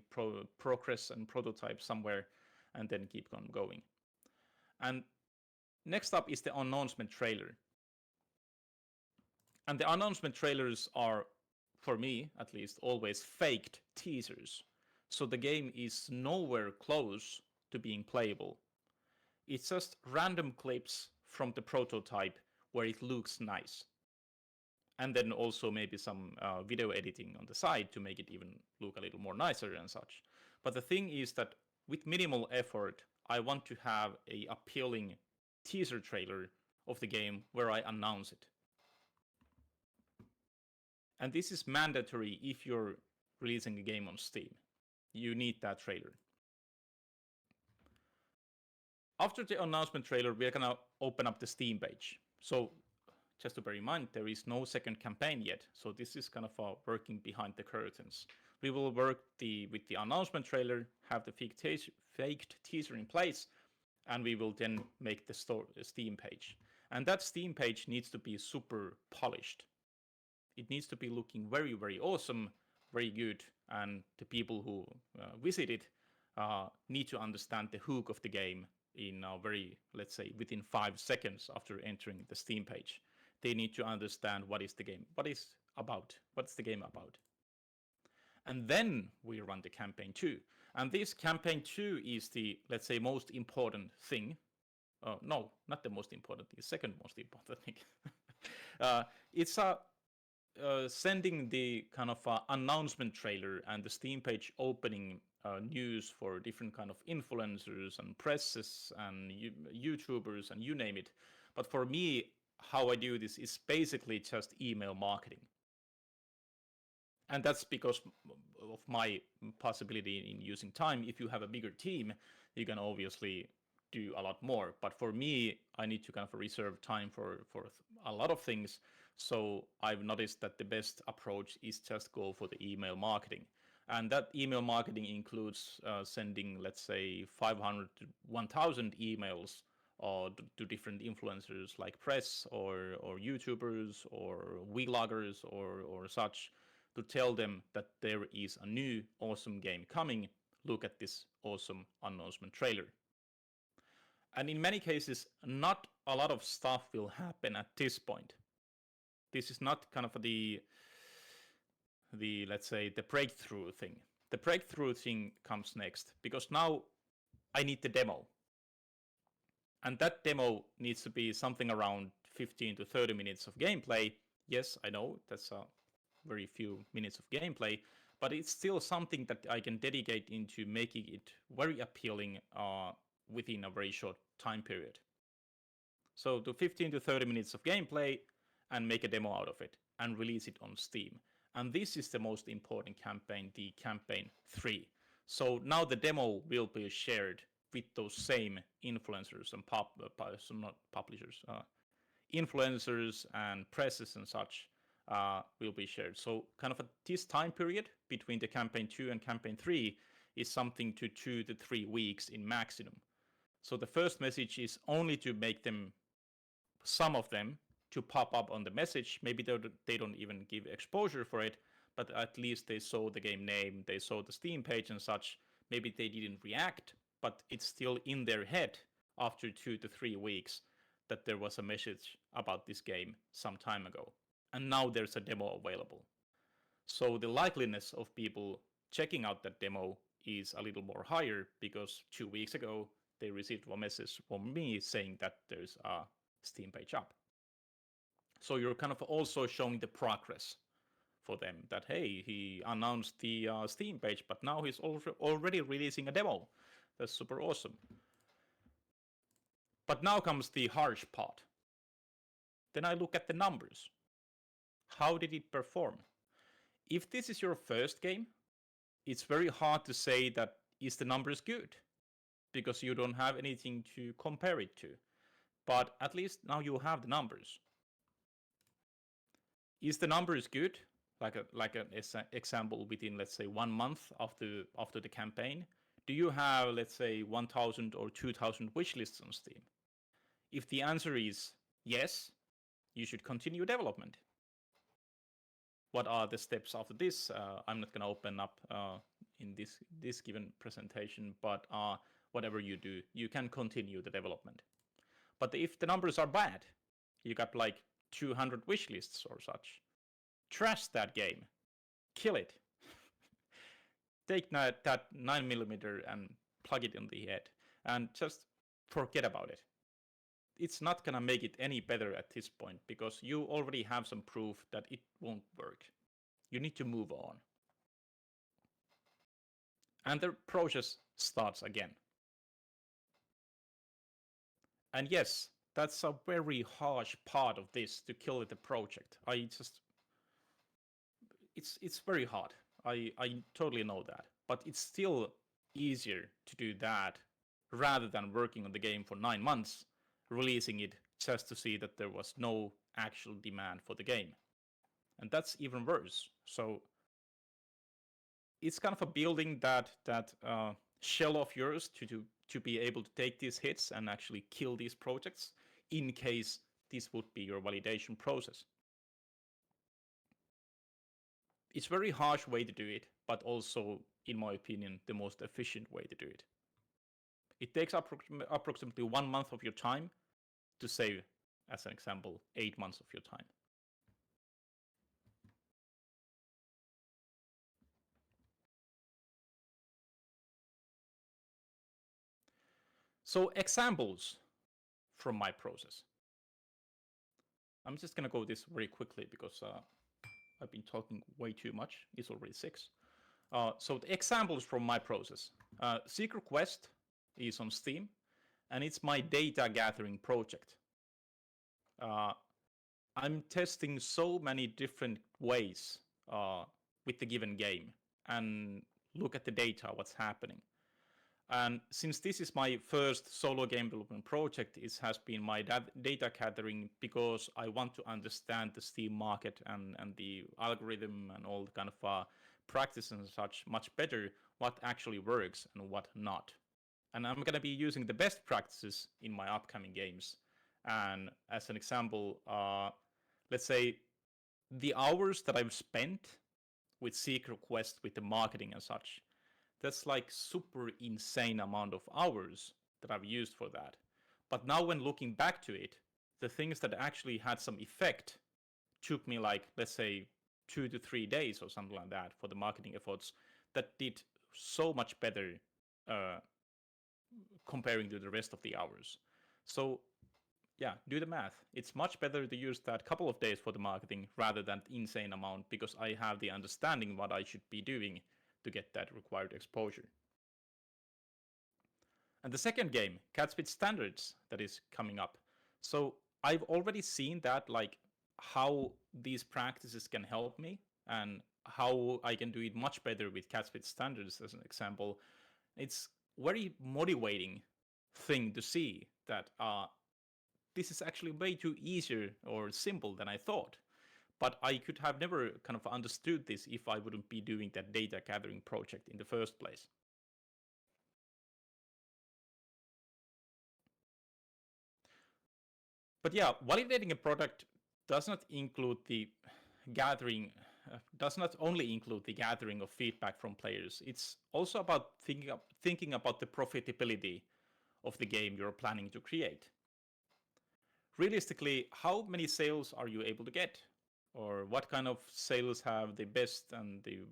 progress and prototype somewhere, and then keep on going. And next up is the announcement trailer. And the announcement trailers are, for me at least, always faked teasers. So the game is nowhere close to being playable. It's just random clips from the prototype where it looks nice. And then also maybe some video editing on the side to make it even look a little more nicer and such. But the thing is that with minimal effort, I want to have an appealing teaser trailer of the game where I announce it. And this is mandatory if you're releasing a game on Steam. You need that trailer. After the announcement trailer, we're gonna open up the Steam page. So just to bear in mind, there is no second campaign yet. So this is kind of working behind the curtains. We will work with the announcement trailer, have the faked teaser in place, and we will then make the Steam page. And that Steam page needs to be super polished. It needs to be looking very, very awesome, very good, and the people who visit it need to understand the hook of the game in a very, let's say, within 5 seconds after entering the Steam page. They need to understand what is the game, what's the game about. And then we run the campaign 2. And this campaign 2 is the, let's say, most important thing. No, not the most important thing, the second most important thing. It's sending the kind of announcement trailer and the Steam page opening news for different kind of influencers and presses and YouTubers and you name it. But for me, how I do this is basically just email marketing. And that's because of my possibility in using time. If you have a bigger team, you can obviously do a lot more. But for me, I need to kind of reserve time for a lot of things. So I've noticed that the best approach is just go for the email marketing. And that email marketing includes sending, let's say, 500 to 1,000 emails to different influencers like press or YouTubers or vloggers or such, to tell them that there is a new awesome game coming. Look at this awesome announcement trailer. And in many cases, not a lot of stuff will happen at this point. This is not kind of the let's say, the breakthrough thing. The breakthrough thing comes next, because now I need the demo. And that demo needs to be something around 15 to 30 minutes of gameplay. Yes, I know, that's a very few minutes of gameplay, but it's still something that I can dedicate into making it very appealing within a very short time period. So do 15 to 30 minutes of gameplay and make a demo out of it and release it on Steam. And this is the most important campaign, the campaign 3. So now the demo will be shared with those same influencers and not publishers, influencers and presses and such will be shared. So kind of this time period between the campaign 2 and campaign 3 is something to 2 to 3 weeks in maximum. So the first message is only to make them, some of them, to pop up on the message. Maybe they don't even give exposure for it, but at least they saw the game name, they saw the Steam page and such. Maybe they didn't react, but it's still in their head after 2 to 3 weeks that there was a message about this game some time ago. And now there's a demo available. So the likeliness of people checking out that demo is a little more higher, because 2 weeks ago they received a message from me saying that there's a Steam page up. So you're kind of also showing the progress for them, that hey, he announced the Steam page, but now he's already releasing a demo. That's super awesome. But now comes the harsh part. Then I look at the numbers. How did it perform? If this is your first game, it's very hard to say that is the numbers good, because you don't have anything to compare it to. But at least now you have the numbers. Is the numbers good? Like an example, within, let's say, 1 month after the campaign, do you have, let's say, 1,000 or 2,000 wishlists on Steam? If the answer is yes, you should continue development. What are the steps after this? I'm not going to open up in this given presentation, but whatever you do, you can continue the development. But if the numbers are bad, you got like 200 wishlists or such, trash that game, kill it. Take that 9mm and plug it in the head and just forget about it. It's not gonna make it any better at this point, because you already have some proof that it won't work. You need to move on. And the process starts again. And yes, that's a very harsh part of this, to kill the project. It's very hard. I totally know that. But it's still easier to do that rather than working on the game for 9 months, releasing it just to see that there was no actual demand for the game. And that's even worse. So it's kind of a building that shell of yours to be able to take these hits and actually kill these projects in case this would be your validation process. It's very harsh way to do it, but also, in my opinion, the most efficient way to do it. It takes approximately 1 month of your time to save, as an example, 8 months of your time. So examples from my process. I'm just going to go this very quickly because I've been talking way too much. It's already 6. So the examples from my process. Secret Quest is on Steam, and it's my data gathering project. I'm testing so many different ways with the given game and look at the data, what's happening. And since this is my first solo game development project, it has been my data gathering because I want to understand the Steam market and the algorithm and all the kind of practices and such much better, what actually works and what not. And I'm going to be using the best practices in my upcoming games. And as an example, let's say the hours that I've spent with Secret Quest, with the marketing and such, that's like super insane amount of hours that I've used for that. But now when looking back to it, the things that actually had some effect took me like, let's say, 2 to 3 days or something like that for the marketing efforts that did so much better comparing to the rest of the hours. So yeah, do the math. It's much better to use that couple of days for the marketing rather than insane amount, because I have the understanding what I should be doing to get that required exposure. And the second game, Catsbit Standards, that is coming up. So I've already seen that, like how these practices can help me and how I can do it much better with Catsbit Standards as an example. It's very motivating thing to see that this is actually way too easier or simple than I thought. But I could have never kind of understood this if I wouldn't be doing that data gathering project in the first place. But yeah, validating a product does not include the gathering, does not only include the gathering of feedback from players. It's also about thinking about the profitability of the game you're planning to create. Realistically, how many sales are you able to get? Or what kind of sales have the best and the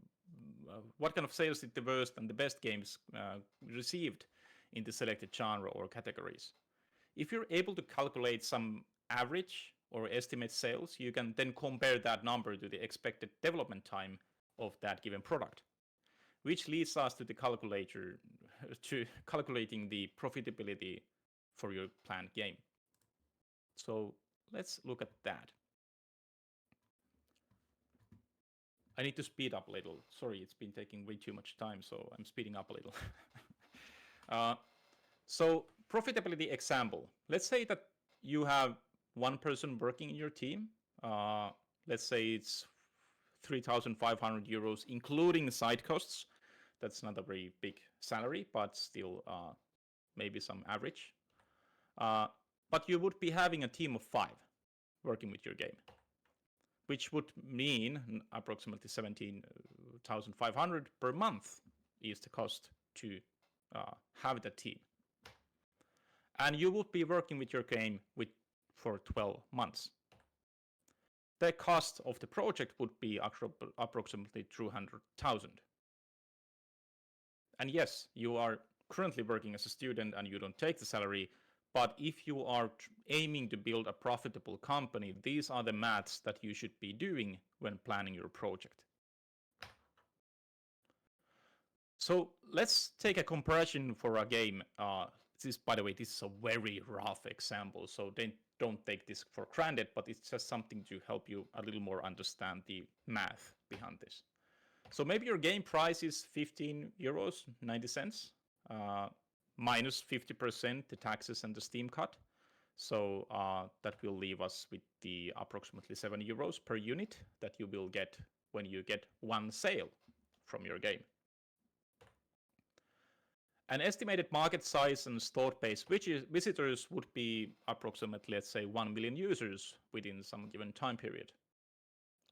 what kind of sales did the worst and the best games received in the selected genre or categories? If you're able to calculate some average or estimate sales, you can then compare that number to the expected development time of that given product, which leads us to the calculator to calculating the profitability for your planned game. So let's look at that. I need to speed up a little. Sorry, it's been taking way too much time, so I'm speeding up a little. So profitability example. Let's say that you have one person working in your team. Let's say it's 3,500 euros, including side costs. That's not a very big salary, but still maybe some average. But you would be having a team of 5 working with your game, which would mean approximately 17,500 per month is the cost to have that team. And you would be working with your game for 12 months. The cost of the project would be approximately 200,000. And yes, you are currently working as a student and you don't take the salary, but if you are aiming to build a profitable company, these are the maths that you should be doing when planning your project. So let's take a comparison for a game. By the way, this is a very rough example, so don't take this for granted, but it's just something to help you a little more understand the math behind this. So maybe your game price is 15 euros, 90 cents, minus 50% the taxes and the Steam cut. So that will leave us with the approximately 7 euros per unit that you will get when you get one sale from your game. An estimated market size and stored base visitors would be approximately, let's say, 1 million users within some given time period.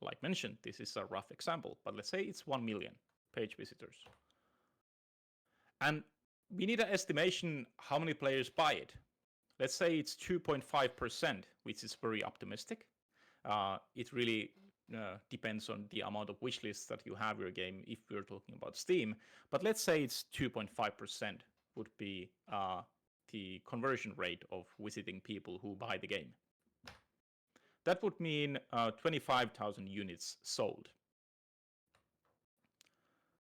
Like mentioned, this is a rough example, but let's say it's 1 million page visitors. And we need an estimation how many players buy it. Let's say it's 2.5%, which is very optimistic. It really depends on the amount of wish lists that you have your game if we're talking about Steam. But let's say it's 2.5% would be the conversion rate of visiting people who buy the game. That would mean 25,000 units sold.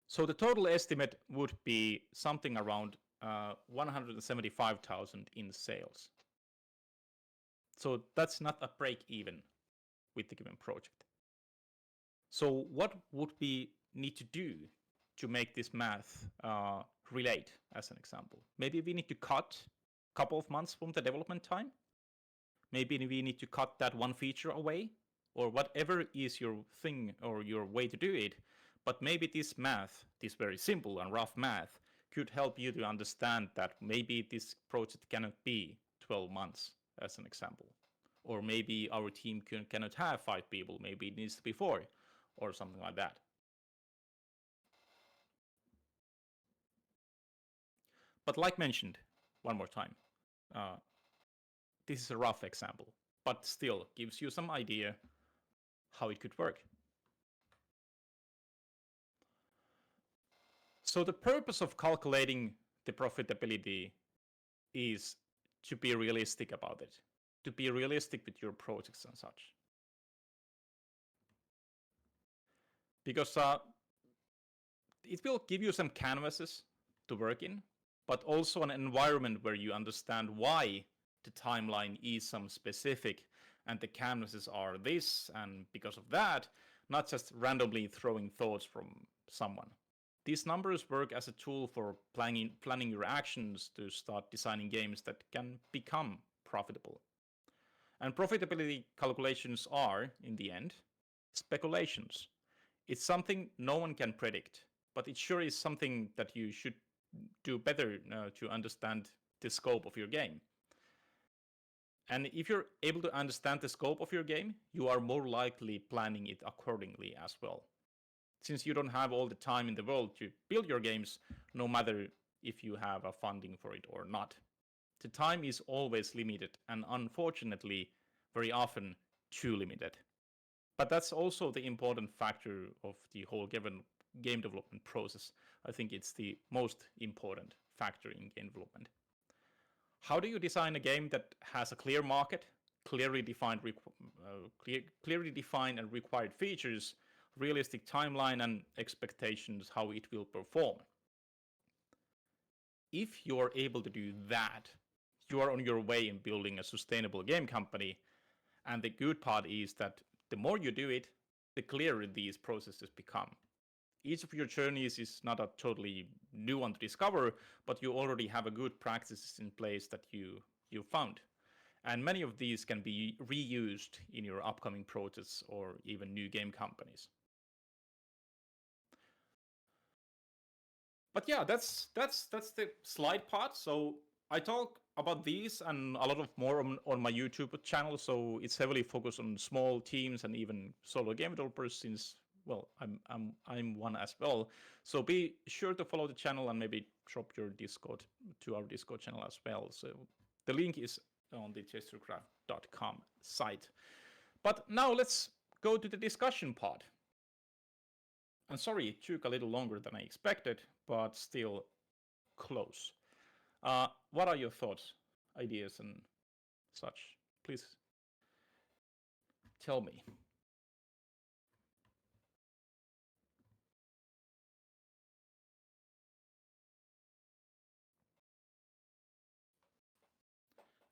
So the total estimate would be something around 175,000 in sales. So that's not a break even with the given project. So what would we need to do to make this math relate, as an example? Maybe we need to cut a couple of months from the development time. Maybe we need to cut that one feature away, or whatever is your thing or your way to do it. But maybe this math, this very simple and rough math, could help you to understand that maybe this project cannot be 12 months, as an example. Or maybe our team cannot have 5 people, maybe it needs to be 4, or something like that. But like mentioned, one more time, this is a rough example, but still gives you some idea how it could work. So the purpose of calculating the profitability is to be realistic about it, to be realistic with your projects and such. Because it will give you some canvases to work in, but also an environment where you understand why the timeline is some specific and the canvases are this, and because of that, not just randomly throwing thoughts from someone. These numbers work as a tool for planning your actions to start designing games that can become profitable. And profitability calculations are, in the end, speculations. It's something no one can predict, but it sure is something that you should do better to understand the scope of your game. And if you're able to understand the scope of your game, you are more likely planning it accordingly as well. Since you don't have all the time in the world to build your games, no matter if you have a funding for it or not. The time is always limited, and unfortunately, very often too limited. But that's also the important factor of the whole given game development process. I think it's the most important factor in game development. How do you design a game that has a clear market, clearly defined and required features, realistic timeline, and expectations how it will perform? If you're able to do that, you are on your way in building a sustainable game company. And the good part is that the more you do it, the clearer these processes become. Each of your journeys is not a totally new one to discover, but you already have a good practices in place that you found. And many of these can be reused in your upcoming projects or even new game companies. But yeah, that's the slide part. So I talk about these and a lot of more on my YouTube channel. So it's heavily focused on small teams and even solo game developers, since well, I'm one as well. So be sure to follow the channel and maybe drop your Discord to our Discord channel as well. So the link is on the chestercraft.com site. But now let's go to the discussion part. I'm sorry it took a little longer than I expected, but still close. What are your thoughts, ideas, and such? Please tell me.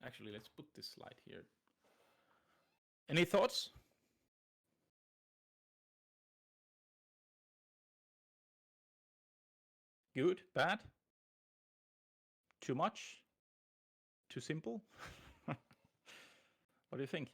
Actually, let's put this slide here. Any thoughts? Good? Bad? Too much? Too simple? What do you think?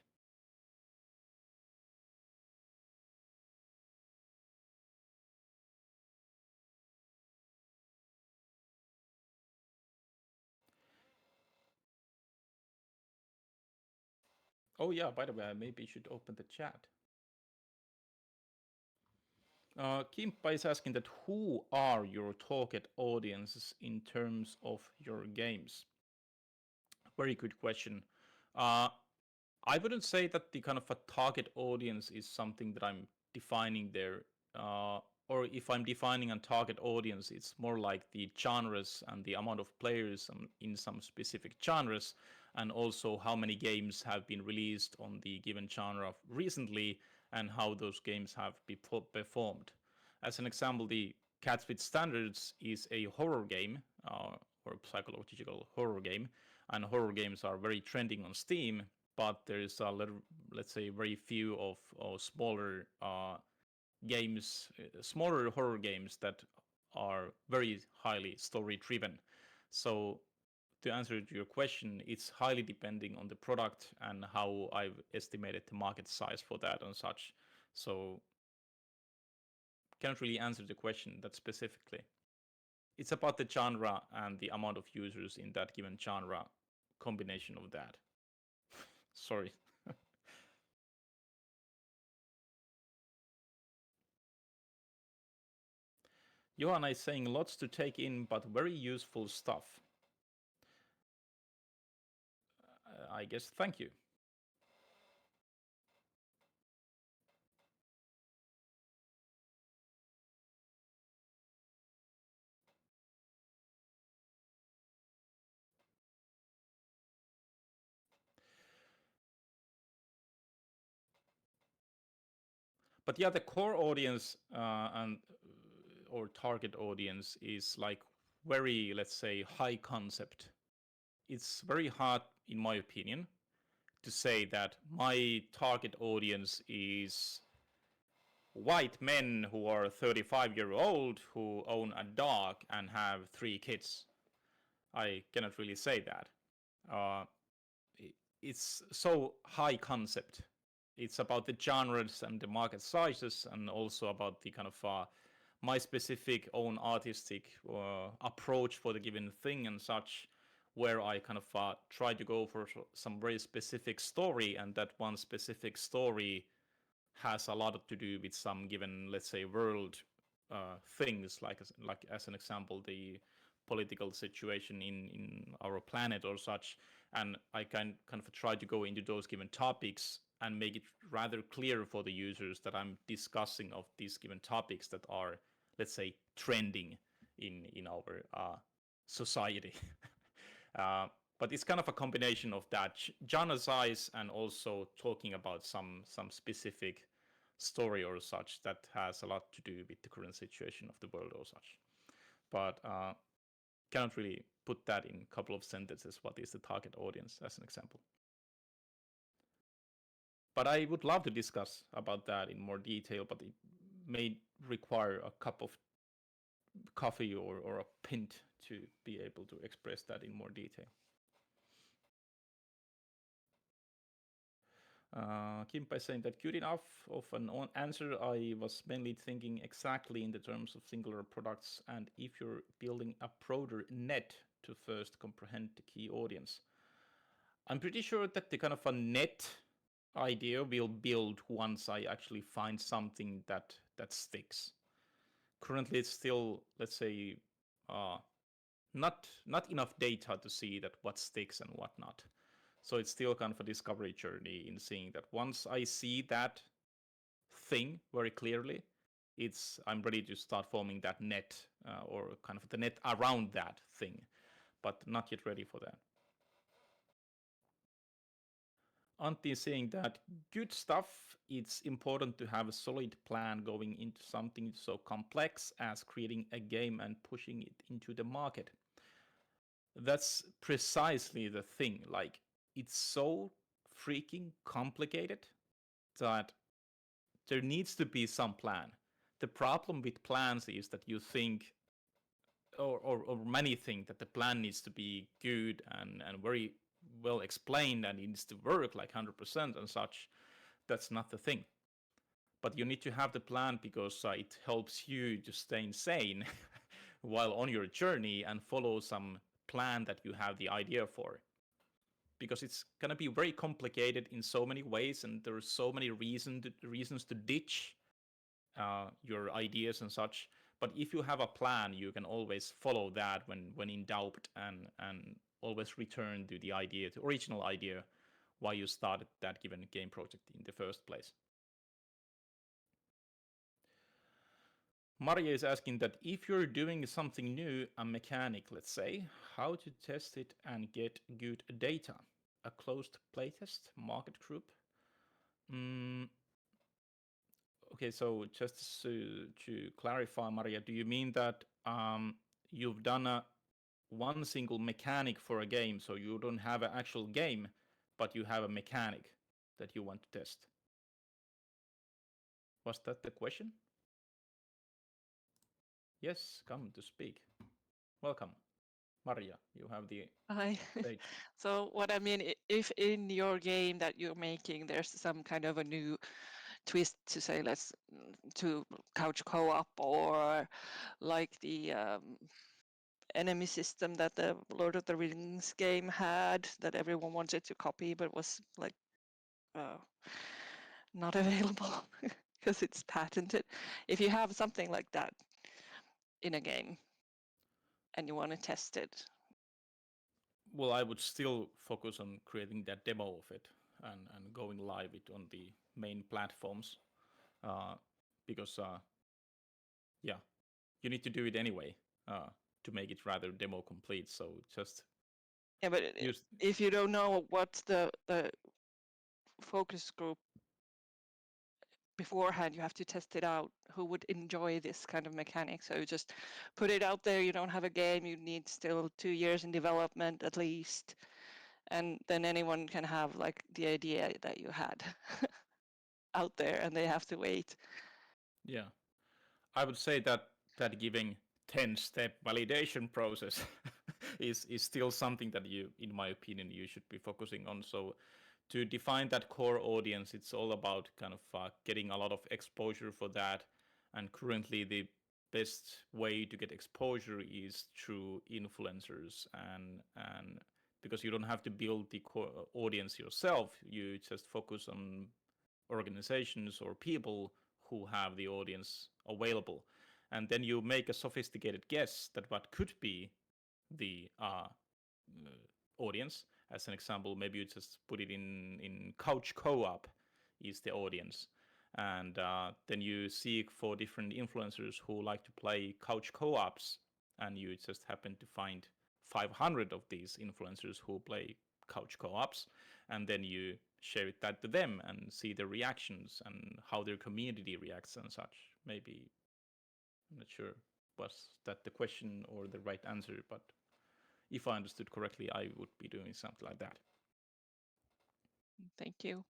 Oh yeah, by the way, I maybe should open the chat. Kimpa is asking that who are your target audiences in terms of your games? Very good question. Uh, I wouldn't say that the kind of a target audience is something that I'm defining there. Or if I'm defining a target audience, it's more like the genres and the amount of players in some specific genres, and also how many games have been released on the given genre recently, and how those games have performed. As an example, the Cats with Standards is a horror game, or psychological horror game, and horror games are very trending on Steam. But there is a little, let's say, very few of smaller games, smaller horror games that are very highly story driven. So to answer to your question, it's highly depending on the product and how I've estimated the market size for that and such. So can't really answer the question that specifically. It's about the genre and the amount of users in that given genre, combination of that. Sorry. Johanna is saying lots to take in, but very useful stuff. I guess thank you. But yeah, the core audience and or target audience is like very, let's say, high concept. It's very hard, in my opinion, to say that my target audience is white men who are 35-year-old who own a dog and have 3 kids. I cannot really say that. Uh, it's so high concept. It's about the genres and the market sizes, and also about the kind of my specific own artistic approach for the given thing and such, where I kind of try to go for some very specific story, and that one specific story has a lot to do with some given, let's say, world things, like as an example, the political situation in our planet or such. And I can kind of try to go into those given topics and make it rather clear for the users that I'm discussing of these given topics that are, let's say, trending in our society. uh, but it's kind of a combination of that genre size and also talking about some specific story or such that has a lot to do with the current situation of the world or such. But cannot really put that in a couple of sentences. What is the target audience, as an example? But I would love to discuss about that in more detail, but it may require a cup of coffee or a pint to be able to express that in more detail. Kimpa is saying that good enough of an answer. I was mainly thinking exactly in the terms of singular products, and if you're building a broader net to first comprehend the key audience. I'm pretty sure that the kind of a net idea will build once I actually find something that sticks. Currently, it's still, let's say, uh, not enough data to see that what sticks and what not. So it's still kind of a discovery journey in seeing that once I see that thing very clearly, I'm ready to start forming that net or kind of the net around that thing, but not yet ready for that. Antti is saying that good stuff. It's important to have a solid plan going into something so complex as creating a game and pushing it into the market. That's precisely the thing. Like, it's so freaking complicated that there needs to be some plan. The problem with plans is that you think, or many think that the plan needs to be good and very well explained and it needs to work like 100% and such. That's not the thing. But you need to have the plan because it helps you to stay sane while on your journey and follow some plan that you have the idea for. Because it's going to be very complicated in so many ways, and there are so many reasons to ditch your ideas and such. But if you have a plan, you can always follow that when in doubt, and always return to the idea, the original idea, why you started that given game project in the first place. Maria is asking that if you're doing something new, a mechanic, let's say, how to test it and get good data? A closed playtest, market group? Okay, so just to clarify, Maria, do you mean that you've done one single mechanic for a game, so you don't have an actual game, but you have a mechanic that you want to test? Was that the question? Yes, come to speak. Welcome. Maria, you have the Hi. stage. So what I mean, if in your game that you're making, there's some kind of a new twist to say, to couch co-op, or like the enemy system that the Lord of the Rings game had that everyone wanted to copy, but was like not available because it's patented. If you have something like that in a game and you want to test it, Well, I would still focus on creating that demo of it and going live it on the main platforms, because yeah, you need to do it anyway to make it rather demo complete. So just yeah, but use. if you don't know what the focus group beforehand, you have to test it out. Who would enjoy this kind of mechanic? So you just put it out there. You don't have a game. You need still 2 years in development at least, and then anyone can have like the idea that you had out there, and they have to wait. Yeah, I would say that giving 10-step validation process is still something that you, in my opinion, you should be focusing on. So to define that core audience, it's all about kind of getting a lot of exposure for that. And currently, the best way to get exposure is through influencers, and because you don't have to build the core audience yourself, you just focus on organizations or people who have the audience available, and then you make a sophisticated guess that what could be the audience. As an example, maybe you just put it in couch co-op is the audience, and then you seek for different influencers who like to play couch co-ops, and you just happen to find 500 of these influencers who play couch co-ops, and then you share that to them and see their reactions and how their community reacts and such. Maybe, I'm not sure was that the question or the right answer, but if I understood correctly, I would be doing something like that. Thank you.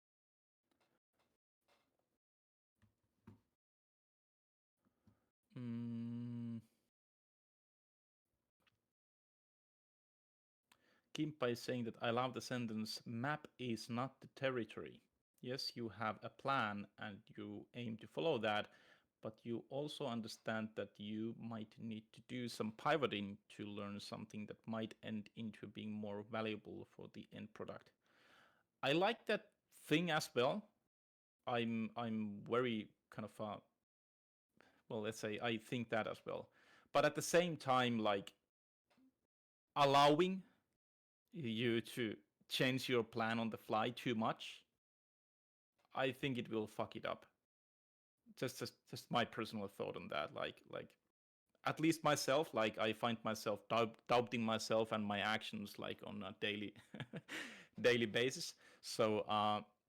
Kimpa is saying that I love the sentence, map is not the territory. Yes, you have a plan and you aim to follow that, but you also understand that you might need to do some pivoting to learn something that might end into being more valuable for the end product. I like that thing as well. I'm very kind of well, let's say I think that as well. But at the same time, like allowing you to change your plan on the fly too much, I think it will fuck it up. Just my personal thought on that. Like at least myself, like I find myself doubting myself and my actions like on a daily daily basis. So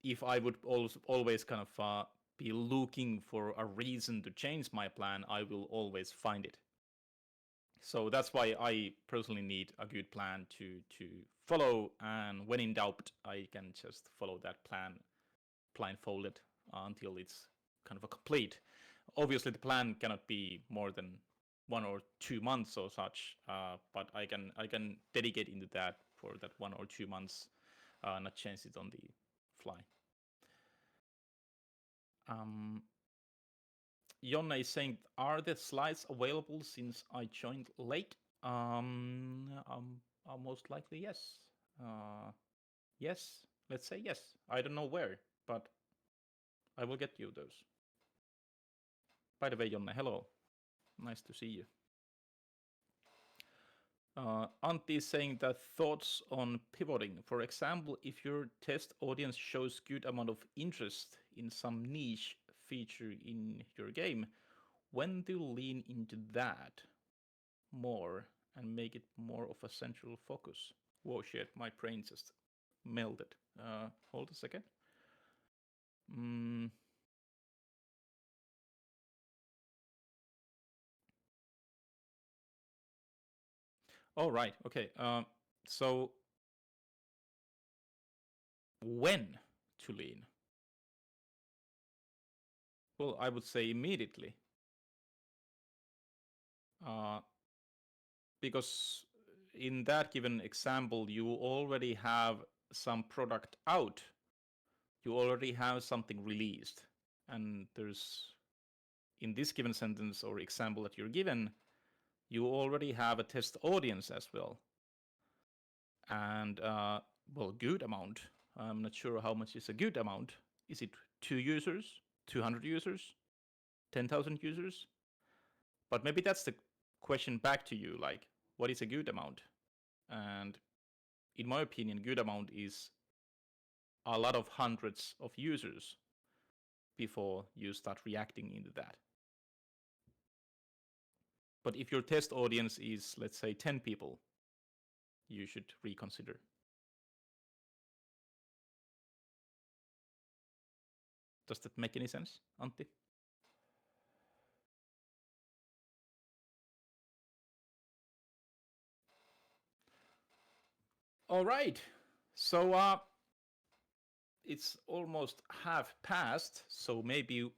if I would always kind of be looking for a reason to change my plan, I will always find it. So that's why I personally need a good plan to follow, and when in doubt, I can just follow that plan blindfolded until it's kind of a complete. Obviously, the plan cannot be more than 1 or 2 months or such, but I can dedicate into that for that 1 or 2 months, not change it on the fly. Jonna is saying, are the slides available since I joined late? Most likely yes. Yes, let's say yes. I don't know where, but I will get you those. By the way, Jonne, hello. Nice to see you. Antti is saying that thoughts on pivoting. For example, if your test audience shows good amount of interest in some niche feature in your game, when to lean into that more and make it more of a central focus? Whoa, shit, my brain just melted. Hold a second. All right, okay. So when to lean? Well, I would say immediately. Because in that given example, you already have some product out. You already have something released. And there's, in this given sentence or example that you're given, you already have a test audience as well. And, well, good amount. I'm not sure how much is a good amount. Is it 2 users, 200 users, 10,000 users? But maybe that's the question back to you, like, what is a good amount? And in my opinion, good amount is a lot of hundreds of users before you start reacting into that. But if your test audience is, let's say, 10 people, you should reconsider. Does that make any sense, Antti? All right. So it's almost half past, so maybe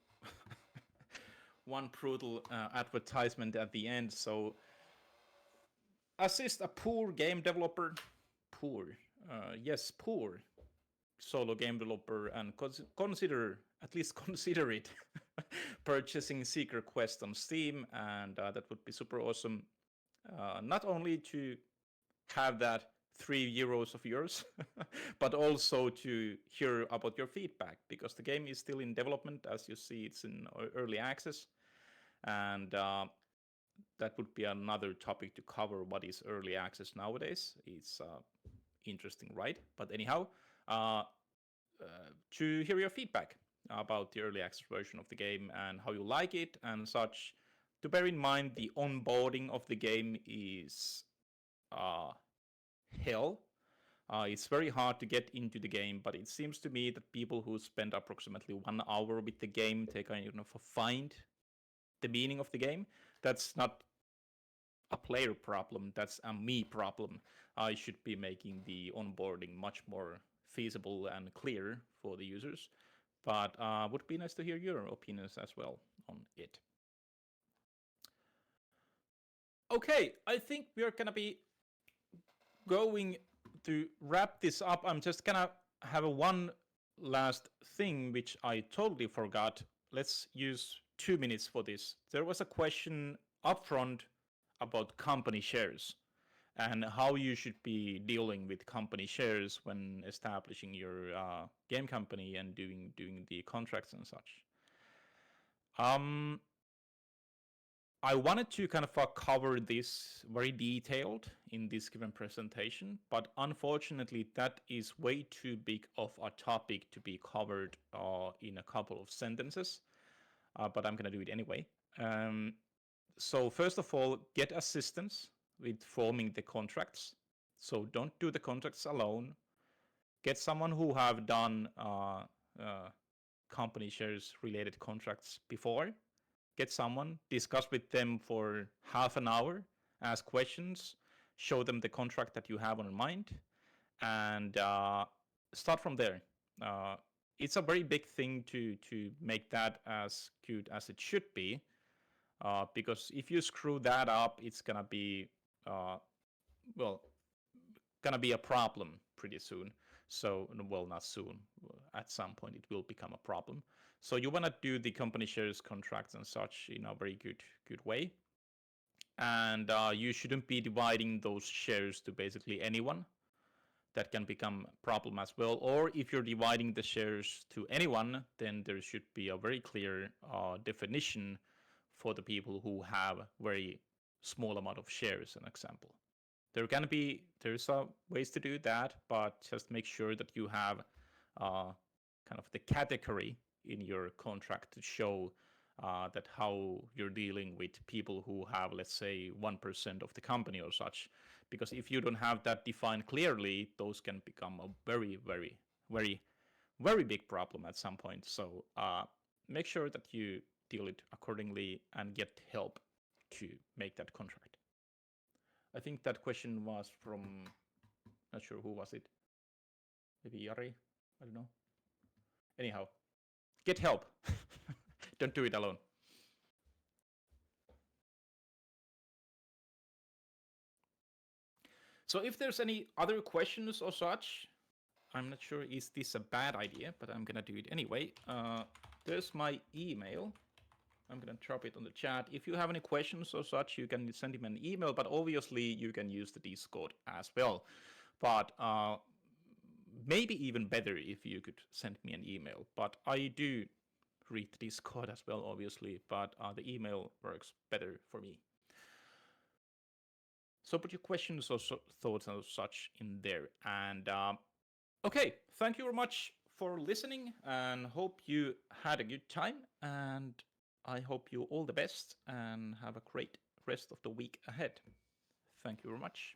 one brutal advertisement at the end. So assist a poor game developer, poor, yes, poor solo game developer, and consider, at least consider it, purchasing Seeker Quest on Steam, and that would be super awesome. Not only to have that €3 of yours, but also to hear about your feedback, because the game is still in development. As you see, it's in early access, and that would be another topic to cover. What is early access nowadays? It's interesting, right? But anyhow, to hear your feedback about the early access version of the game and how you like it and such. To bear in mind, the onboarding of the game is hell. It's very hard to get into the game, but it seems to me that people who spend approximately 1 hour with the game, they kind of find the meaning of the game. That's not a player problem, that's a me problem. I should be making the onboarding much more feasible and clear for the users, but would be nice to hear your opinions as well on it. Okay, I think we are gonna be going to wrap this up. I'm just gonna have one last thing which I totally forgot. Let's use 2 minutes for this. There was a question upfront about company shares and how you should be dealing with company shares when establishing your game company and doing the contracts and such. I wanted to kind of cover this very detailed in this given presentation, but unfortunately that is way too big of a topic to be covered in a couple of sentences, but I'm going to do it anyway. So first of all, get assistance with forming the contracts. So don't do the contracts alone. Get someone who have done company shares related contracts before. Get someone, discuss with them for half an hour, ask questions, show them the contract that you have on mind, and start from there. It's a very big thing to make that as good as it should be, because if you screw that up, it's gonna be well, gonna be a problem pretty soon. So, well, not soon. At some point, it will become a problem. So you want to do the company shares contracts and such in a very good way. And you shouldn't be dividing those shares to basically anyone. That can become a problem as well. Or if you're dividing the shares to anyone, then there should be a very clear definition for the people who have very small amount of shares, an example. There's some ways to do that, but just make sure that you have kind of the category in your contract to show that how you're dealing with people who have, let's say, 1% of the company or such. Because if you don't have that defined clearly, those can become a very, very, very, very big problem at some point. So make sure that you deal it accordingly and get help to make that contract. I think that question was from, not sure who was it. Maybe Jari? I don't know. Anyhow, get help. Don't do it alone. So if there's any other questions or such, I'm not sure is this a bad idea, but I'm gonna do it anyway. There's my email. I'm gonna drop it on the chat. If you have any questions or such, you can send him an email, but obviously you can use the Discord as well. But maybe even better if you could send me an email. But I do read the Discord as well, obviously, but the email works better for me. So put your questions or thoughts and such in there. And okay, thank you very much for listening and hope you had a good time. And I hope you all the best and have a great rest of the week ahead. Thank you very much.